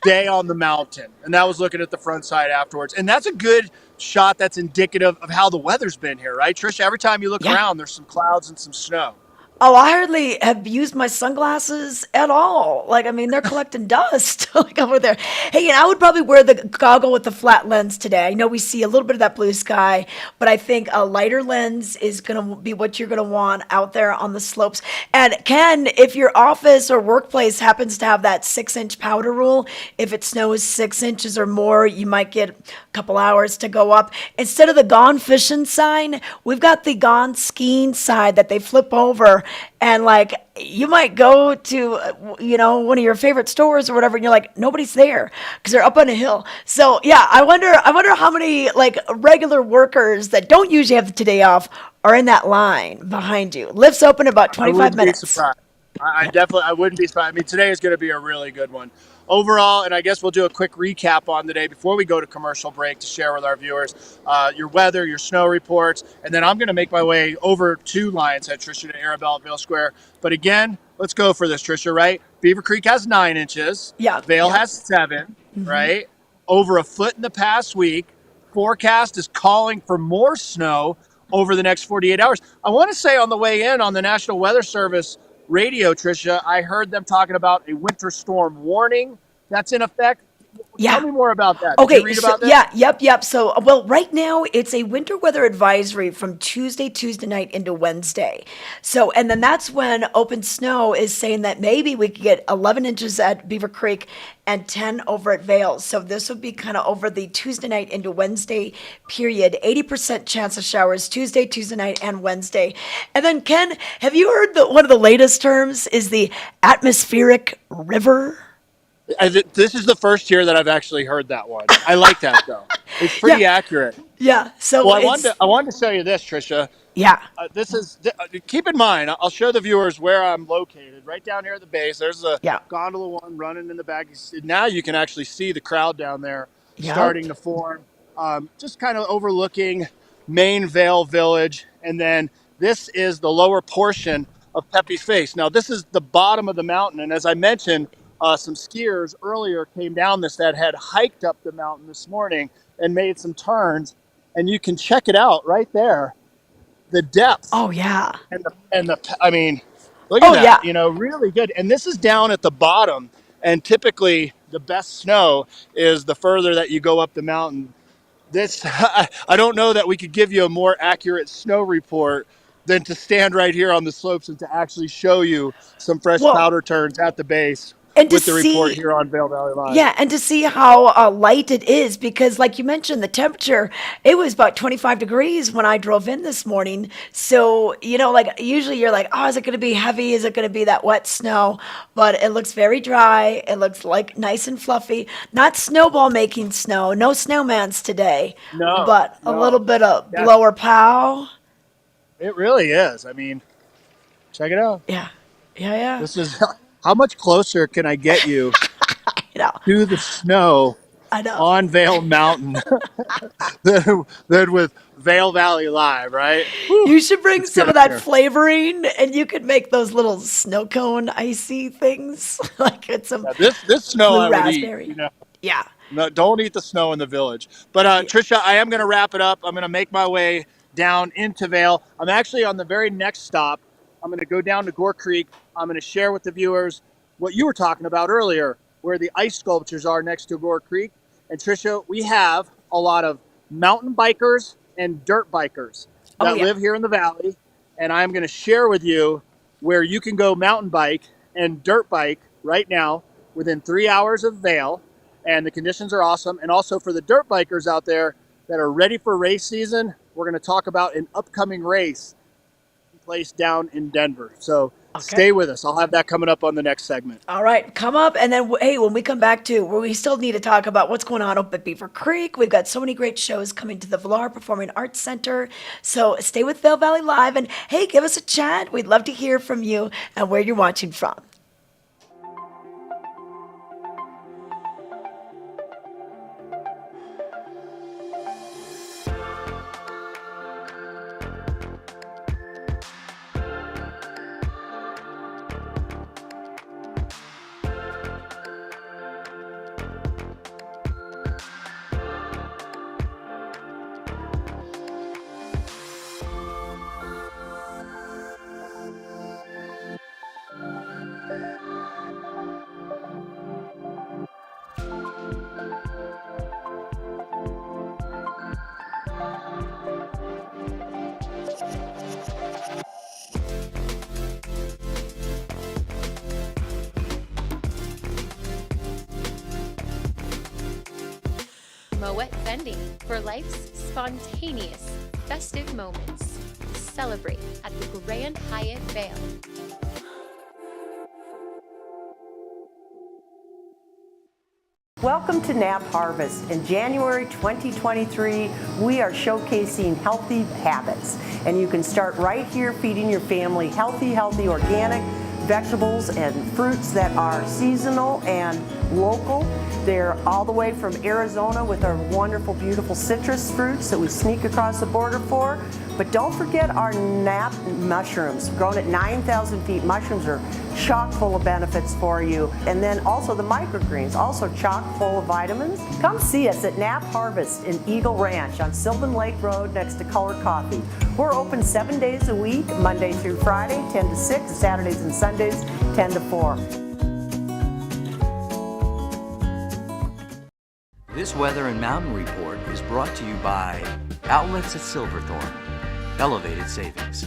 day on the mountain. And that was looking at the front side afterwards. And that's a good shot that's indicative of how the weather's been here, right, Trisha? Every time you look around, there's some clouds and some snow. Oh, I hardly have used my sunglasses at all. They're collecting dust over there. Hey, and I would probably wear the goggle with the flat lens today. I know we see a little bit of that blue sky, but I think a lighter lens is going to be what you're going to want out there on the slopes. And Ken, if your office or workplace happens to have that 6-inch powder rule, if it snows 6 inches or more, you might get a couple hours to go up. Instead of the gone fishing sign, we've got the gone skiing sign that they flip over. And you might go to, one of your favorite stores or whatever, and you're like, nobody's there because they're up on a hill. So yeah, I wonder how many regular workers that don't usually have the today off are in that line behind you. Lifts open about 25 minutes. Be surprised. I wouldn't be surprised. I mean, today is going to be a really good one. Overall, and I guess we'll do a quick recap on the day before we go to commercial break to share with our viewers your weather, your snow reports, and then I'm going to make my way over to Lion's Head, Trisha, to Arabelle at Vail Square. But again, let's go for this, Trisha, right? Beaver Creek has 9 inches. Yeah. Vail has 7, right? Over a foot in the past week. Forecast is calling for more snow over the next 48 hours. I want to say on the way in on the National Weather Service radio, Trisha, I heard them talking about a winter storm warning that's in effect. Yeah. Tell me more about that. Did you Okay, read so about that? yeah, yep. So, well, right now it's a winter weather advisory from Tuesday night into Wednesday. So, and then that's when Open Snow is saying that maybe we could get 11 inches at Beaver Creek and 10 over at Vail. So this would be kind of over the Tuesday night into Wednesday period. 80% chance of showers Tuesday night, and Wednesday. And then Ken, have you heard that one of the latest terms is the atmospheric river? This is the first year that I've actually heard that one. I like that though. It's Yeah, pretty accurate. yeah. So Well, it's I wanted to show you this, Trisha. yeah. Keep in mind, I'll show the viewers where I'm located. Right down here at the base, there's a Yeah. gondola one running in the back. Now you can actually see the crowd down there Yep. starting to form. Just kind of overlooking main Vail Village, and then this is the lower portion of Pepe's Face. Now this is the bottom of the mountain, and as I mentioned, some skiers earlier came down this that had hiked up the mountain this morning and made some turns, and you can check it out right there, the depth Oh yeah. I mean, look at Oh that, yeah. really good. And this is down at the bottom, and typically the best snow is the further that you go up the mountain. This I don't know that we could give you a more accurate snow report than to stand right here on the slopes and to actually show you some fresh Well, powder turns at the base and to with the report see here on Vail Valley Live. yeah, and to see how light it is, because like you mentioned, the temperature, it was about 25 degrees when I drove in this morning. So, like usually you're like, oh, is it going to be heavy? Is it going to be that wet snow? But it looks very dry. It looks like nice and fluffy. Not snowball making snow. No snowmans today, No, but a little no, bit of that's blower pow. it. Really is. I mean, check it out. Yeah. Yeah, yeah. This is how much closer can I get you You know, to the snow I know. on Vail Mountain than with Vail Valley Live, right? Whew, You should bring it's good some of up that here. flavoring, and you could make those little snow cone icy things, like it's some Yeah, this snow blue I would eat. raspberry. Yeah, No, don't eat the snow in the village. But yeah. Trisha, I am going to wrap it up. I'm going to make my way down into Vail. I'm actually on the very next stop. I'm going to go down to Gore Creek. I'm going to share with the viewers what you were talking about earlier, where the ice sculptures are next to Gore Creek. And Trisha, we have a lot of mountain bikers and dirt bikers Oh that yeah. live here in the valley. And I'm going to share with you where you can go mountain bike and dirt bike right now within 3 hours of Vail. And the conditions are awesome. And also for the dirt bikers out there that are ready for race season, we're going to talk about an upcoming race place down in Denver. So Okay. stay with us. I'll have that coming up on the next segment. All right, come up, and then hey, when we come back to, we still need to talk about what's going on up at Beaver Creek. We've got so many great shows coming to the Villar Performing Arts Center. So stay with Vail Valley Live, and hey, give us a chat. We'd love to hear from you and where you're watching from. Moet Vending for life's spontaneous, festive moments. Celebrate at the Grand Hyatt Vail. Welcome to Nap Harvest. In January 2023, we are showcasing healthy habits. And you can start right here feeding your family healthy organic vegetables and fruits that are seasonal and local. They're all the way from Arizona with our wonderful, beautiful citrus fruits that we sneak across the border for. But don't forget our nap mushrooms. Grown at 9,000 feet, mushrooms are chock full of benefits for you. And then also the microgreens, also chock full of vitamins. Come see us at Nap Harvest in Eagle Ranch on Sylvan Lake Road next to Color Coffee. We're open 7 days a week, Monday through Friday, 10 to 6, Saturdays and Sundays, 10 to 4. This weather and mountain report is brought to you by Outlets at Silverthorne. Elevated savings.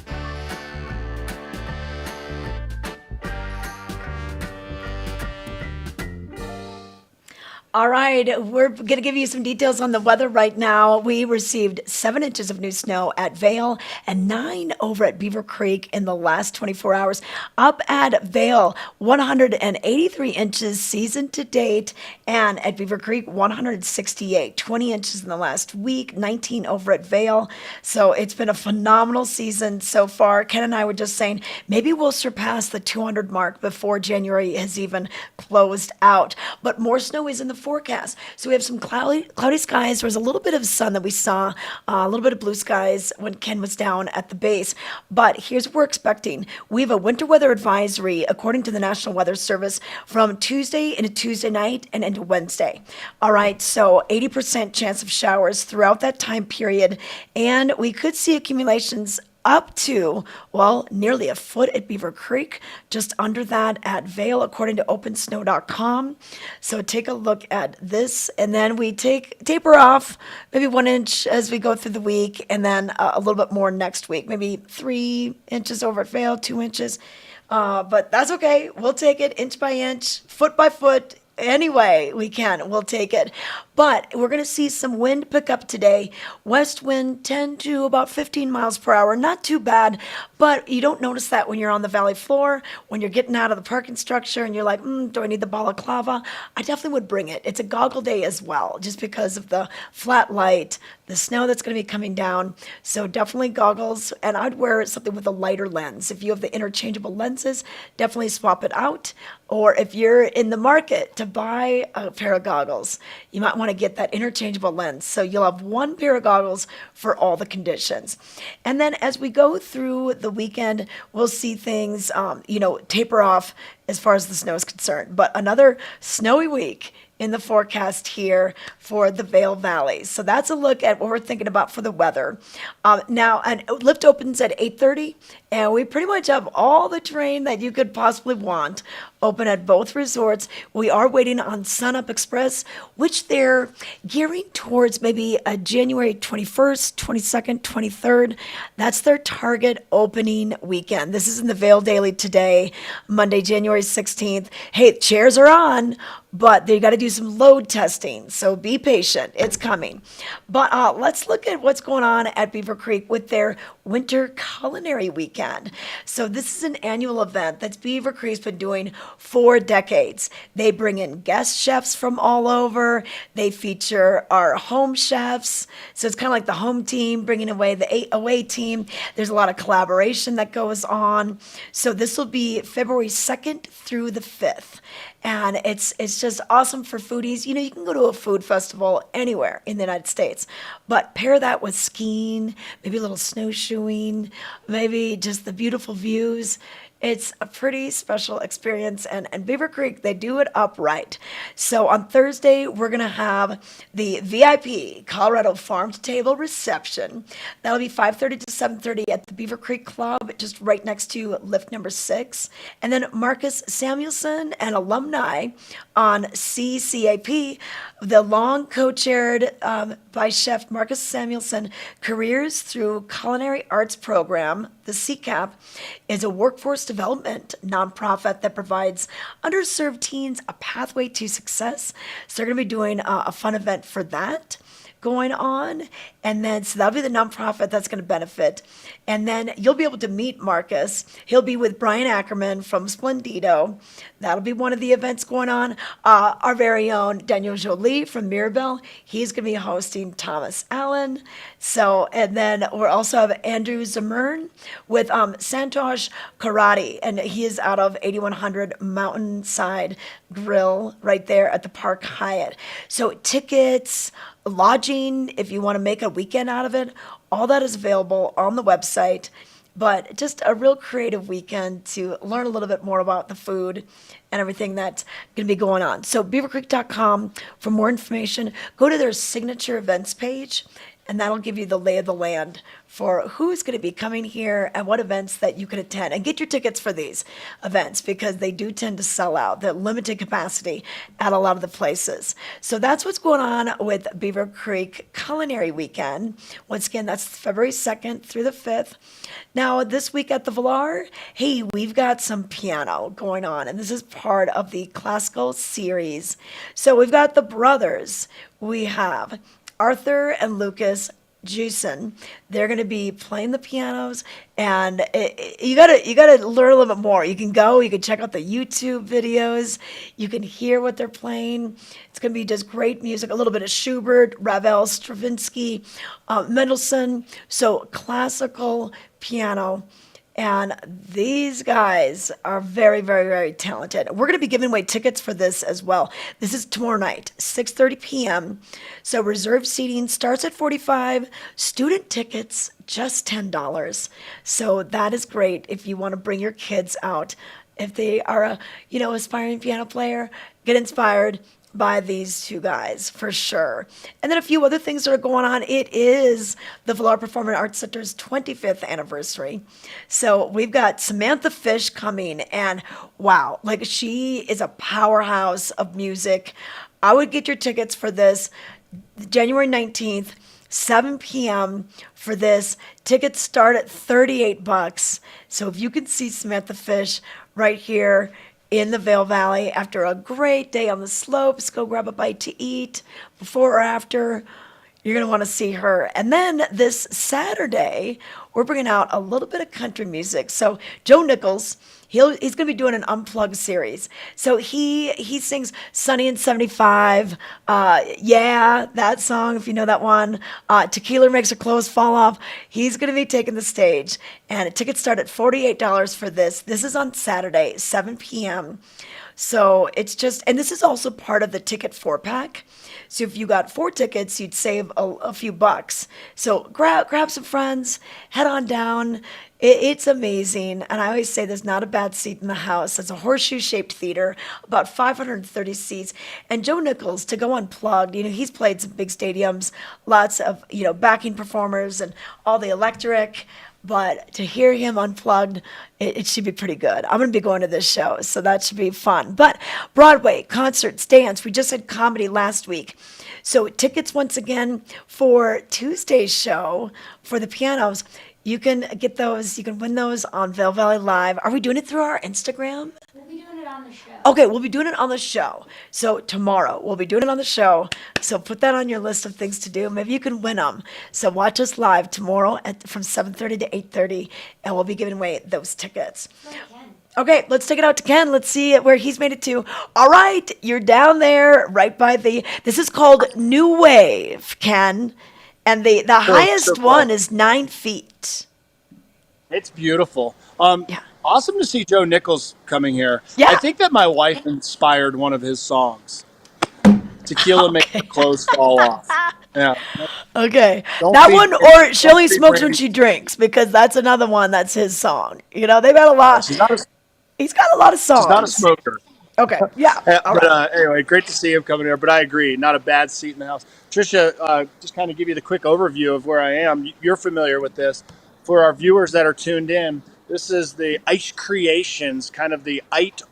All right, we're going to give you some details on the weather right now. We received 7 inches of new snow at Vail and 9 over at Beaver Creek in the last 24 hours. Up at Vail, 183 inches season to date, and at Beaver Creek, 168, 20 inches in the last week, 19 over at Vail. So it's been a phenomenal season so far. Ken and I were just saying maybe we'll surpass the 200 mark before January has even closed out. But more snow is in the forecast. So we have some cloudy skies. There was a little bit of sun that we saw, a little bit of blue skies when Ken was down at the base. But here's what we're expecting. We have a winter weather advisory, according to the National Weather Service, from Tuesday into Tuesday night and into Wednesday. All right, so 80% chance of showers throughout that time period. And we could see accumulations up to, well, nearly a foot at Beaver Creek, just under that at Vail, according to opensnow.com. So take a look at this, and then we taper off maybe 1 inch as we go through the week, and then a little bit more next week, maybe 3 inches over at Vail, 2 inches. But that's okay. We'll take it inch by inch, foot by foot. Anyway, we can. We'll take it. But we're going to see some wind pick up today. West wind 10 to about 15 miles per hour. Not too bad, but you don't notice that when you're on the valley floor, when you're getting out of the parking structure and you're like, do I need the balaclava? I definitely would bring it. It's a goggle day as well, just because of the flat light, the snow that's going to be coming down. So definitely goggles, and I'd wear something with a lighter lens. If you have the interchangeable lenses, definitely swap it out. Or if you're in the market to buy a pair of goggles, you might want to get that interchangeable lens. So you'll have one pair of goggles for all the conditions. And then as we go through the weekend, we'll see things, taper off as far as the snow is concerned. But another snowy week in the forecast here for the Vail Valley. So that's a look at what we're thinking about for the weather. Now, and lift opens at 8:30, and we pretty much have all the terrain that you could possibly want open at both resorts. We are waiting on Sunup Express, which they're gearing towards maybe a January 21st, 22nd, 23rd. That's their target opening weekend. This is in the Vail Daily today, Monday, January 16th. Hey, chairs are on, but they got to do some load testing. So be patient. It's coming. But let's look at what's going on at Beaver Creek with their Winter Culinary Weekend. So this is an annual event that Beaver Creek's been doing for decades. They bring in guest chefs from all over. They feature our home chefs. So it's kind of like the home team bringing away the away team. There's a lot of collaboration that goes on. So this will be February 2nd through the 5th. And it's just awesome for foodies. You can go to a food festival anywhere in the United States, but pair that with skiing, maybe a little snowshoeing, maybe just the beautiful views. It's a pretty special experience, and Beaver Creek, they do it upright. So on Thursday, we're going to have the VIP Colorado Farm to Table reception. That'll be 5:30 to 7:30 at the Beaver Creek Club, just right next to lift number 6. And then Marcus Samuelson and alumni on CCAP, the long co-chaired by Chef Marcus Samuelson Careers Through Culinary Arts Program, the CCAP, is a workforce development nonprofit that provides underserved teens a pathway to success. So they're going to be doing a fun event for that going on. And then, so that'll be the nonprofit that's going to benefit. And then you'll be able to meet Marcus. He'll be with Brian Ackerman from Splendido. That'll be one of the events going on. Our very own Daniel Jolie from Mirabel, he's going to be hosting Thomas Allen. So, and then we'll also have Andrew Zimmern with Santosh Karate, and he is out of 8100 Mountainside Grill right there at the Park Hyatt. So tickets, lodging, if you want to make a weekend out of it, all that is available on the website. But just a real creative weekend to learn a little bit more about the food and everything that's going to be going on. So beavercreek.com for more information. Go to their signature events page, and that'll give you the lay of the land for who's going to be coming here and what events that you can attend. And get your tickets for these events because they do tend to sell out. They're limited capacity at a lot of the places. So that's what's going on with Beaver Creek Culinary Weekend. Once again, that's February 2nd through the 5th. Now, this week at the Villar, hey, we've got some piano going on, and this is part of the classical series. So we've got the brothers. We have Arthur and Lucas Jusen. They're going to be playing the pianos, and you gotta learn a little bit more. You can check out the YouTube videos. You can hear what they're playing. It's going to be just great music. A little bit of Schubert, Ravel, Stravinsky, Mendelssohn. So classical piano. And these guys are very, very, very talented. We're going to be giving away tickets for this as well. This is tomorrow night, 6:30 p.m. So reserved seating starts at $45. Student tickets, just $10. So that is great if you want to bring your kids out. If they are a, aspiring piano player, get inspired by these two guys for sure. And then a few other things that are going on. It is the Villar Performing Arts Center's 25th anniversary. So we've got Samantha Fish coming, and wow, like she is a powerhouse of music. I would get your tickets for this January 19th, 7 p.m. for this. Tickets start at $38. So if you can see Samantha Fish right here in the Vail Valley after a great day on the slopes, go grab a bite to eat before or after. You're going to want to see her. And then this Saturday, we're bringing out a little bit of country music. So Joe Nichols, he's going to be doing an unplugged series. So he sings Sunny in 75. Yeah, that song, if you know that one. Tequila Makes Her Clothes Fall Off. He's going to be taking the stage. And tickets start at $48 for this. This is on Saturday, 7 p.m. So it's just, and this is also part of the ticket 4-pack. So if you got 4 tickets, you'd save a few bucks. So grab some friends, head on down. It's amazing. And I always say there's not a bad seat in the house. It's a horseshoe-shaped theater, about 530 seats. And Joe Nichols, to go unplugged, he's played some big stadiums, lots of, backing performers and all the electric. But to hear him unplugged, it should be pretty good. I'm going to be going to this show, so that should be fun. But Broadway, concerts, dance, we just had comedy last week. So tickets, once again, for Tuesday's show for the pianos, you can get those, you can win those on Vail Valley Live. Are we doing it through our Instagram? We'll be doing it on the show. Okay, we'll be doing it on the show. So tomorrow, we'll be doing it on the show. So put that on your list of things to do. Maybe you can win them. So watch us live tomorrow from 7:30 to 8:30, and we'll be giving away those tickets. Okay, let's take it out to Ken. Let's see where he's made it to. All right, you're down there right by this is called New Wave, Ken. And the highest one is 9 feet. It's beautiful. Yeah. Awesome to see Joe Nichols coming here. Yeah. I think that my wife inspired one of his songs. Tequila Makes Her Clothes Fall Off. Yeah. Okay. Don't That be- one, or She Only be Smokes When brave. She Drinks, because that's another one that's his song. They've had a lot. She's not a, He's got a lot of songs. she's not a smoker. Okay. Yeah. All But right. anyway, great to see him coming here. But I agree, not a bad seat in the house. Trisha, just kind of give you the quick overview of where I am. You're familiar with this. For our viewers that are tuned in, this is the Ice Creations, kind of the ice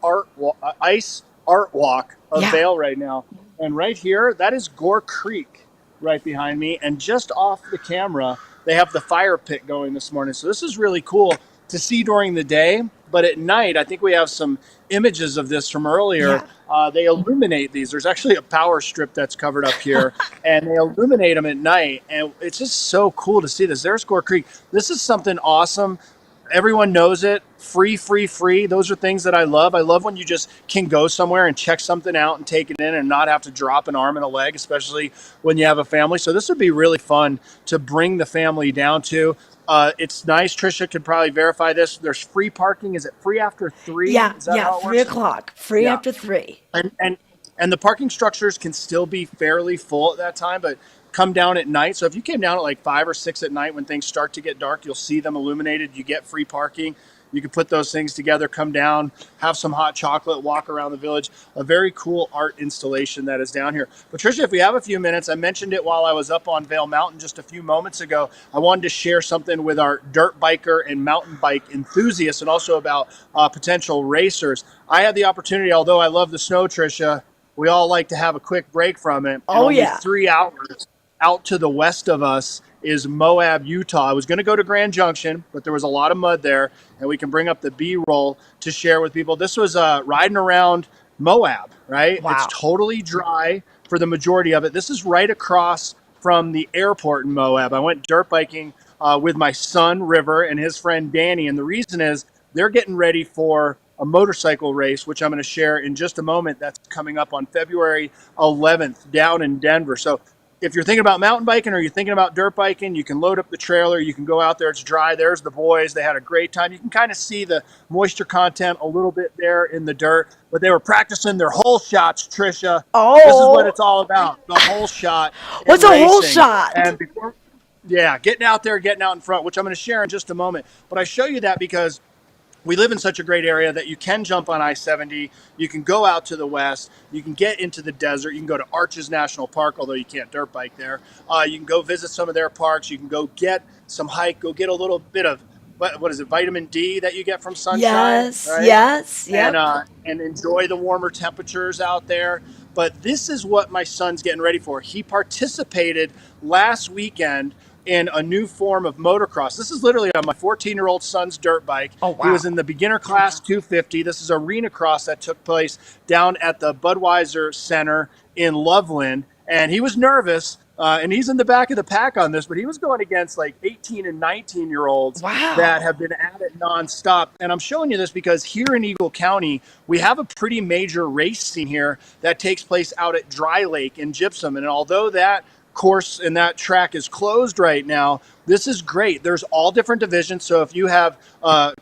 art walk of Yeah. Vail right now. And right here, that is Gore Creek right behind me. And just off the camera, they have the fire pit going this morning. So this is really cool to see during the day. But at night, I think we have some images of this from earlier. They illuminate these. There's actually a power strip that's covered up here, and they illuminate them at night. And it's just so cool to see this. There's Gore Creek. This is something awesome. Everyone knows it. Free, free, free. Those are things that I love. I love when you just can go somewhere and check something out and take it in and not have to drop an arm and a leg, especially when you have a family. So this would be really fun to bring the family down to. It's nice. Trisha could probably verify this. There's free parking. Is it free after 3? Yeah. Is that Yeah. how it 3 works? o'clock. Free Yeah. after 3. And the parking structures can still be fairly full at that time, but come down at night. So if you came down at like 5 or 6 at night when things start to get dark, you'll see them illuminated. You get free parking. You can put those things together, come down, have some hot chocolate, walk around the village. A very cool art installation that is down here. Patricia, if we have a few minutes, I mentioned it while I was up on Vail Mountain just a few moments ago. I wanted to share something with our dirt biker and mountain bike enthusiasts, and also about potential racers. I had the opportunity, although I love the snow, Tricia, we all like to have a quick break from it. And Oh, only yeah. 3 hours out to the west of us is Moab, Utah. I was going to go to Grand Junction, but there was a lot of mud there, and we can bring up the B-roll to share with people. This was riding around Moab, right? It's Wow. totally dry for the majority of it. This is right across from the airport in Moab. I went dirt biking with my son, River, and his friend, Danny, and the reason is they're getting ready for a motorcycle race, which I'm going to share in just a moment. That's coming up on February 11th down in Denver. So if you're thinking about mountain biking or you're thinking about dirt biking, you can load up the trailer. You can go out there. It's dry. There's the boys. They had a great time. You can kind of see the moisture content a little bit there in the dirt, but they were practicing their hole shots, Trisha. This is what Oh, it's all about, the whole shot in what's a whole racing. shot? And before, yeah, getting out there, getting out in front, which I'm going to share in just a moment. But I show you that because we live in such a great area that you can jump on I-70. You can go out to the west. You can get into the desert. You can go to Arches National Park, although you can't dirt bike there. You can go visit some of their parks. You can go get some hike. Go get a little bit of, what is it, vitamin D that you get from sunshine, Yes, right? yes, yep. And enjoy the warmer temperatures out there. But this is what my son's getting ready for. He participated last weekend in a new form of motocross. This is literally on my 14-year-old son's dirt bike. Oh, He was wow. in the beginner class 250. This is arena cross that took place down at the Budweiser Center in Loveland. And he was nervous, and he's in the back of the pack on this, but he was going against like 18 and 19-year-olds that Wow. have been at it nonstop. And I'm showing you this because here in Eagle County, we have a pretty major race scene here that takes place out at Dry Lake in Gypsum. And although that course and that track is closed right now, this is great. There's all different divisions. So if you have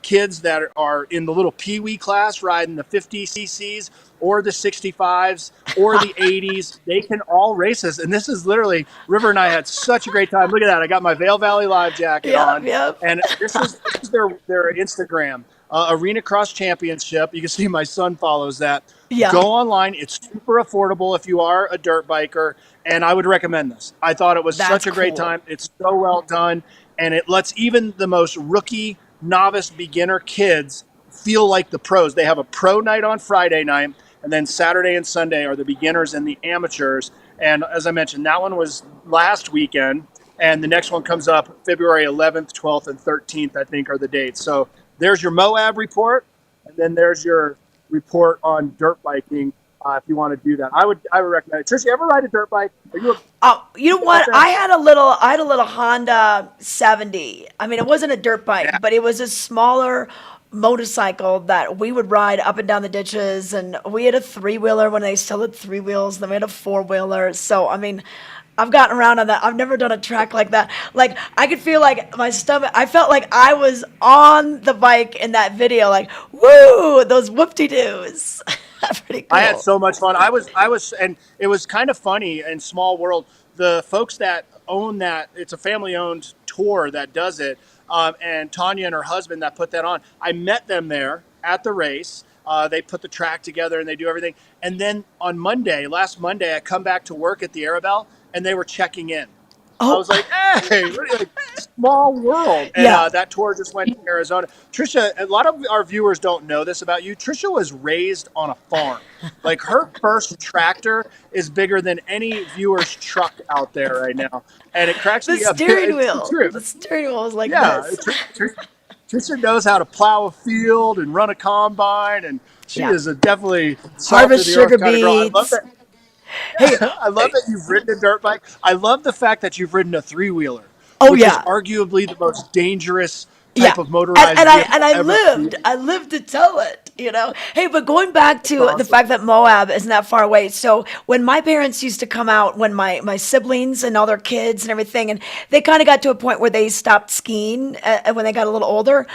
kids that are in the little pee-wee class riding the 50 cc's or the 65s or the 80s, they can all race this. And this is literally, River and I had such a great time. Look at that. I got my Vail Valley Live jacket Yep, on. yep. And this is their Instagram. Arena Cross Championship. You can see my son follows that. Yeah. Go online. It's super affordable if you are a dirt biker, and I would recommend this. I thought it was That's such a great cool. time. It's so well done, and it lets even the most rookie, novice, beginner kids feel like the pros. They have a pro night on Friday night, and then Saturday and Sunday are the beginners and the amateurs. And as I mentioned, that one was last weekend, and the next one comes up February 11th, 12th, and 13th, I think, are the dates. So there's your Moab report, and then there's your report on dirt biking. If you want to do that, I would recommend it. Trish, you ever ride a dirt bike? Are you You know what? I had a little Honda 70. I mean, it wasn't a dirt bike, Yeah. but it was a smaller motorcycle that we would ride up and down the ditches. And we had a three-wheeler when they still had three wheels. Then we had a four-wheeler. So, I mean, I've gotten around on that. I've never done a track like that. Like, I could feel like my stomach, I felt like I was on the bike in that video, like, woo, those whoop-de-doos. Pretty cool. I had so much fun. I was, and it was kind of funny in Small World. The folks that own that, it's a family-owned tour that does it, and Tanya and her husband that put that on. I met them there at the race. They put the track together and they do everything. And then on last Monday, I come back to work at the Arabelle, and they were checking in. I Oh, was like, hey, really, like, Small World. And yeah. that tour just went to Arizona. Trisha, a lot of our viewers don't know this about you. Trisha was raised on a farm. Like, her first tractor is bigger than any viewer's truck out there right now. And it cracks The me up. steering It's the wheel. truth. The steering wheel was like Yeah. this. Trisha knows how to plow a field and run a combine. And she Yeah. is a definitely salt of Harvest the sugar earth kind of girl. I love beets. that. Hey, I love that you've ridden a dirt bike. I love the fact that you've ridden a three-wheeler, oh which is yeah. arguably the most dangerous Yeah. type of motorized vehicle I ever lived. created. I lived to tell it, you know. Hey, but going back That's to the awesome. fact that Moab isn't that far away. So when my parents used to come out, when my siblings and all their kids and everything, and they kind of got to a point where they stopped skiing when they got a little older,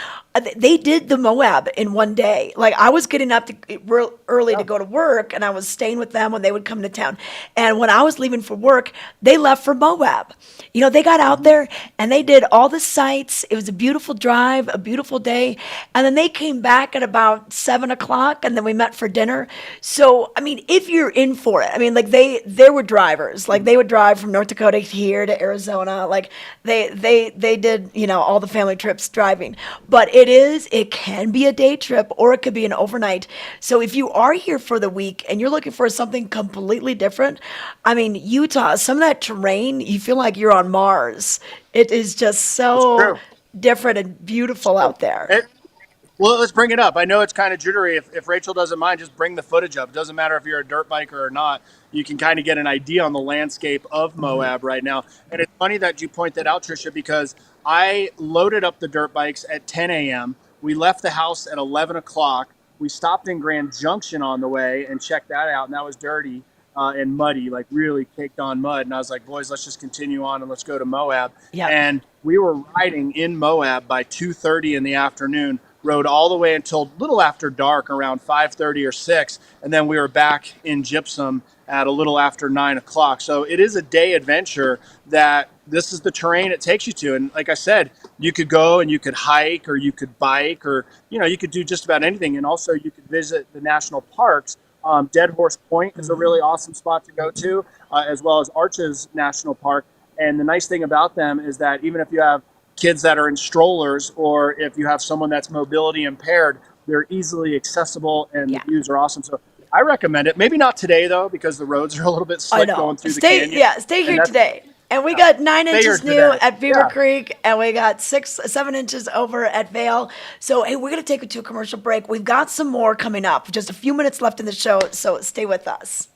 They did the Moab in one day. Like I was getting up real early to go to work, and I was staying with them when they would come to town. And when I was leaving for work, they left for Moab. They got out there and they did all the sights. It was a beautiful drive, a beautiful day. And then they came back at about 7 o'clock, and then we met for dinner. So, I mean, if you're in for it, I mean, like they were drivers. Like they would drive from North Dakota here to Arizona. Like they did, all the family trips driving. But it can be a day trip, or it could be an overnight. So if you are here for the week and you're looking for something completely different, I mean, Utah, some of that terrain, you feel like you're on Mars. It is just It's so true. different and beautiful out there. Well, let's bring it up. I know it's kind of jittery. If Rachel doesn't mind, just bring the footage up. It doesn't matter if you're a dirt biker or not. You can kind of get an idea on the landscape of Moab right now. And it's funny that you point that out, Tricia, because I loaded up the dirt bikes at 10 a.m. We left the house at 11 o'clock. We stopped in Grand Junction on the way and checked that out, and that was dirty and muddy, like really caked on mud. And I was like, boys, let's just continue on and let's go to Moab. Yep. And we were riding in Moab by 2:30 in the afternoon, rode all the way until a little after dark, around 5:30 or 6, and then we were back in Gypsum at a little after 9 o'clock. So it is a day adventure that this is the terrain it takes you to. And like I said, you could go and you could hike, or you could bike, or you could do just about anything. And also you could visit the national parks. Dead Horse Point is a really awesome spot to go to, as well as Arches National Park. And the nice thing about them is that even if you have kids that are in strollers, or if you have someone that's mobility impaired, they're easily accessible, and the views are awesome. So I recommend it. Maybe not today though, because the roads are a little bit I slick know. going through the canyon. Stay here today. And we got 9 Stay here inches new today. at Beaver Yeah. Creek, and we got 7 inches over at Vail. So, hey, we're going to take it to a commercial break. We've got some more coming up. Just a few minutes left in the show, so stay with us.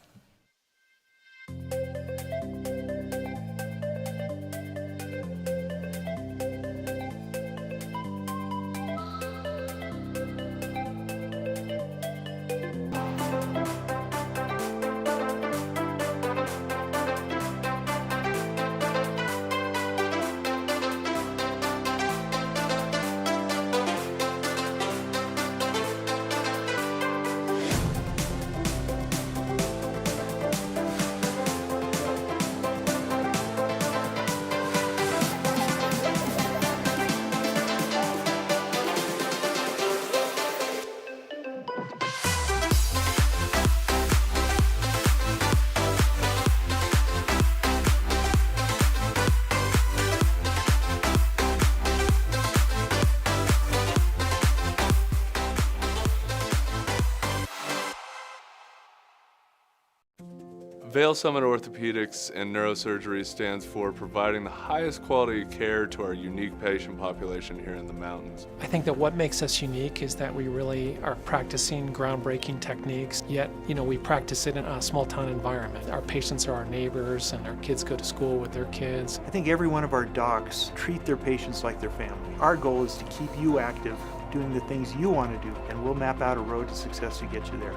Vail Summit Orthopedics and Neurosurgery stands for providing the highest quality of care to our unique patient population here in the mountains. I think that what makes us unique is that we really are practicing groundbreaking techniques, yet, we practice it in a small town environment. Our patients are our neighbors, and our kids go to school with their kids. I think every one of our docs treat their patients like their family. Our goal is to keep you active, doing the things you want to do, and we'll map out a road to success to get you there.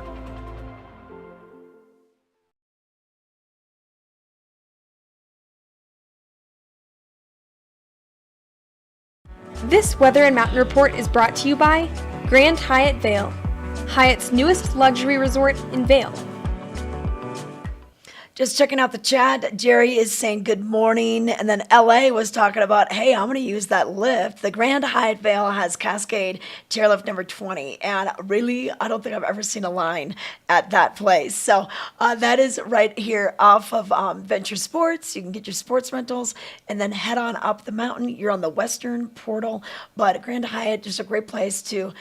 This Weather and Mountain Report is brought to you by Grand Hyatt Vail, Hyatt's newest luxury resort in Vail. Just checking out the chat. Jerry is saying good morning. And then LA was talking about, hey, I'm going to use that lift. The Grand Hyatt Vail has Cascade chairlift number 20. And really, I don't think I've ever seen a line at that place. So that is right here off of Venture Sports. You can get your sports rentals and then head on up the mountain. You're on the western portal. But Grand Hyatt, just a great place to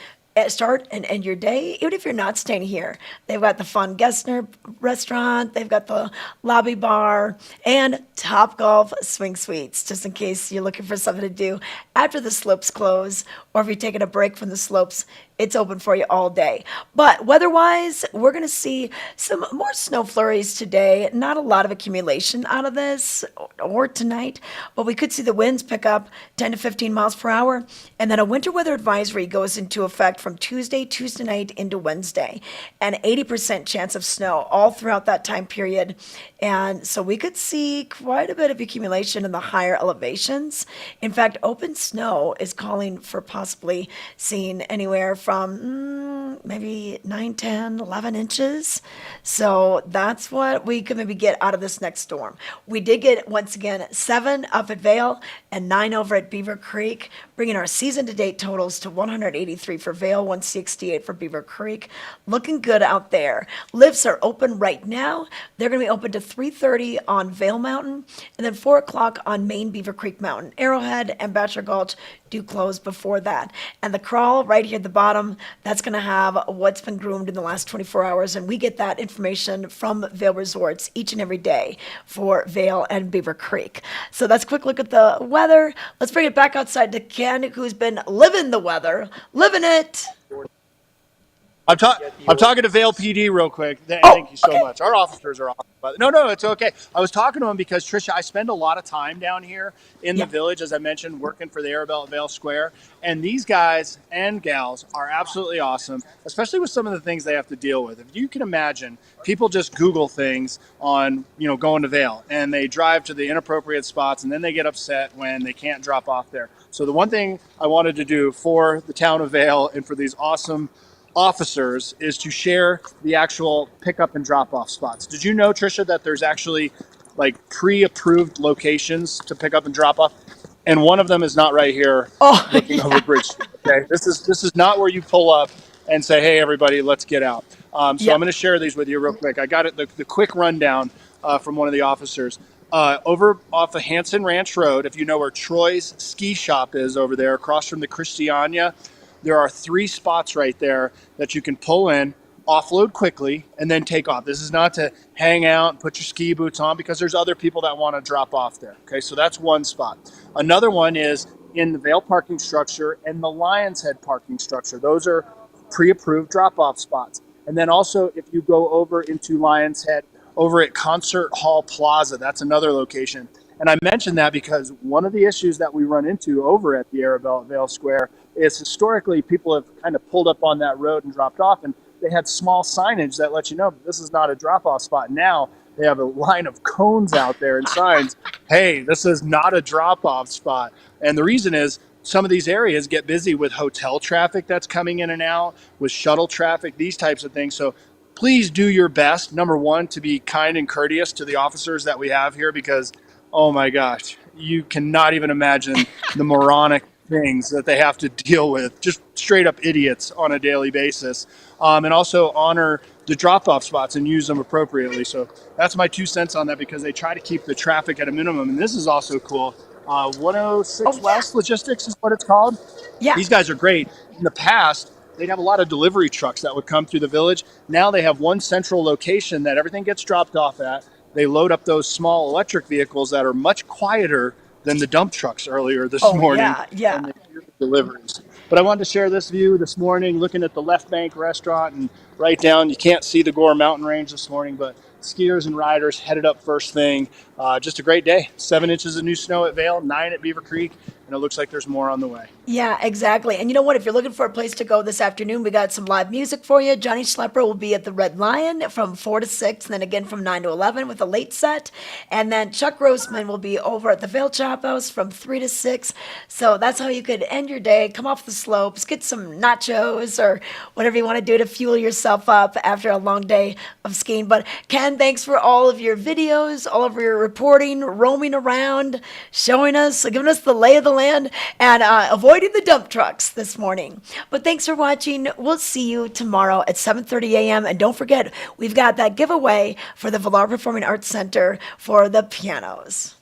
start and end your day, even if you're not staying here. They've got the fun Gessner restaurant, they've got the lobby bar, and Top Golf Swing Suites, just in case you're looking for something to do after the slopes close, or if you're taking a break from the slopes it's open for you all day. But weather-wise, we're going to see some more snow flurries today. Not a lot of accumulation out of this or tonight, but we could see the winds pick up 10 to 15 miles per hour. And then a winter weather advisory goes into effect from Tuesday night into Wednesday. An 80% chance of snow all throughout that time period. And so we could see quite a bit of accumulation in the higher elevations. In fact, open snow is calling for possibly seeing anywhere from maybe 9, 10, 11 inches. So that's what we could maybe get out of this next storm. We did get, once again, 7 up at Vail and 9 over at Beaver Creek, bringing our season-to-date totals to 183 for Vail, 168 for Beaver Creek. Looking good out there. Lifts are open right now. They're going to be open to 3:30 on Vail Mountain, and then 4 o'clock on Main Beaver Creek Mountain. Arrowhead and Bachelor Gulch do close before that. And the crawl right here at the bottom, that's going to have what's been groomed in the last 24 hours, and we get that information from Vail Resorts each and every day for Vail and Beaver Creek. So that's a quick look at the weather. Let's bring it back outside to Ken, who's been living the weather, living it. I'm talking to Vail PD real quick. Thank you so much. Our officers are awesome. No, it's okay. I was talking to them because, Tricia, I spend a lot of time down here in the village, as I mentioned, working for the Arabelle at Vail Square. And these guys and gals are absolutely awesome, especially with some of the things they have to deal with. If you can imagine, people just Google things on, going to Vail, and they drive to the inappropriate spots, and then they get upset when they can't drop off there. So the one thing I wanted to do for the town of Vail and for these awesome officers is to share the actual pickup and drop off spots. Did you know, Tricia, that there's actually like pre-approved locations to pick up and drop off? And one of them is not right here looking over Bridge Street. Okay, this is not where you pull up and say, hey, everybody, let's get out. So I'm going to share these with you real quick. I got it, the quick rundown from one of the officers. Over off of Hanson Ranch Road, if you know where Troy's ski shop is over there, across from the Christiania, there are 3 spots right there that you can pull in, offload quickly, and then take off. This is not to hang out and put your ski boots on, because there's other people that want to drop off there. Okay, so that's one spot. Another one is in the Vail parking structure and the Lion's Head parking structure. Those are pre-approved drop-off spots. And then also, if you go over into Lion's Head, over at Concert Hall Plaza, that's another location. And I mentioned that because one of the issues that we run into over at the Arabelle at Vail Square is historically people have kind of pulled up on that road and dropped off, and they had small signage that let you know this is not a drop-off spot. Now they have a line of cones out there and signs, hey, this is not a drop-off spot. And the reason is some of these areas get busy with hotel traffic that's coming in and out, with shuttle traffic, these types of things. So please do your best, number one, to be kind and courteous to the officers that we have here, because oh my gosh, you cannot even imagine the moronic things that they have to deal with, just straight up idiots on a daily basis. And also honor the drop-off spots and use them appropriately. So that's my 2 cents on that, because they try to keep the traffic at a minimum. And this is also cool. 106 West Logistics is what it's called. Yeah. These guys are great. In the past, they'd have a lot of delivery trucks that would come through the village. Now they have one central location that everything gets dropped off at. They load up those small electric vehicles that are much quieter than the dump trucks earlier this morning. Yeah. And they do the deliveries. But I wanted to share this view this morning, looking at the Left Bank restaurant, and right down, you can't see the Gore Mountain Range this morning, but skiers and riders headed up first thing. Just a great day. 7 inches of new snow at Vail, 9 at Beaver Creek, and it looks like there's more on the way. Yeah, exactly. And you know what? If you're looking for a place to go this afternoon, we got some live music for you. Johnny Schlepper will be at the Red Lion from 4 to 6, and then again from 9 to 11 with a late set. And then Chuck Grossman will be over at the Vail Chop House from 3 to 6. So that's how you could end your day, come off the slopes, get some nachos or whatever you want to do to fuel yourself up after a long day of skiing. But Ken, thanks for all of your videos, all of your reporting, roaming around, showing us, giving us the lay of the land, and avoiding the dump trucks this morning. But thanks for watching. We'll see you tomorrow at 7:30 a.m. And don't forget, we've got that giveaway for the Villar Performing Arts Center for the pianos.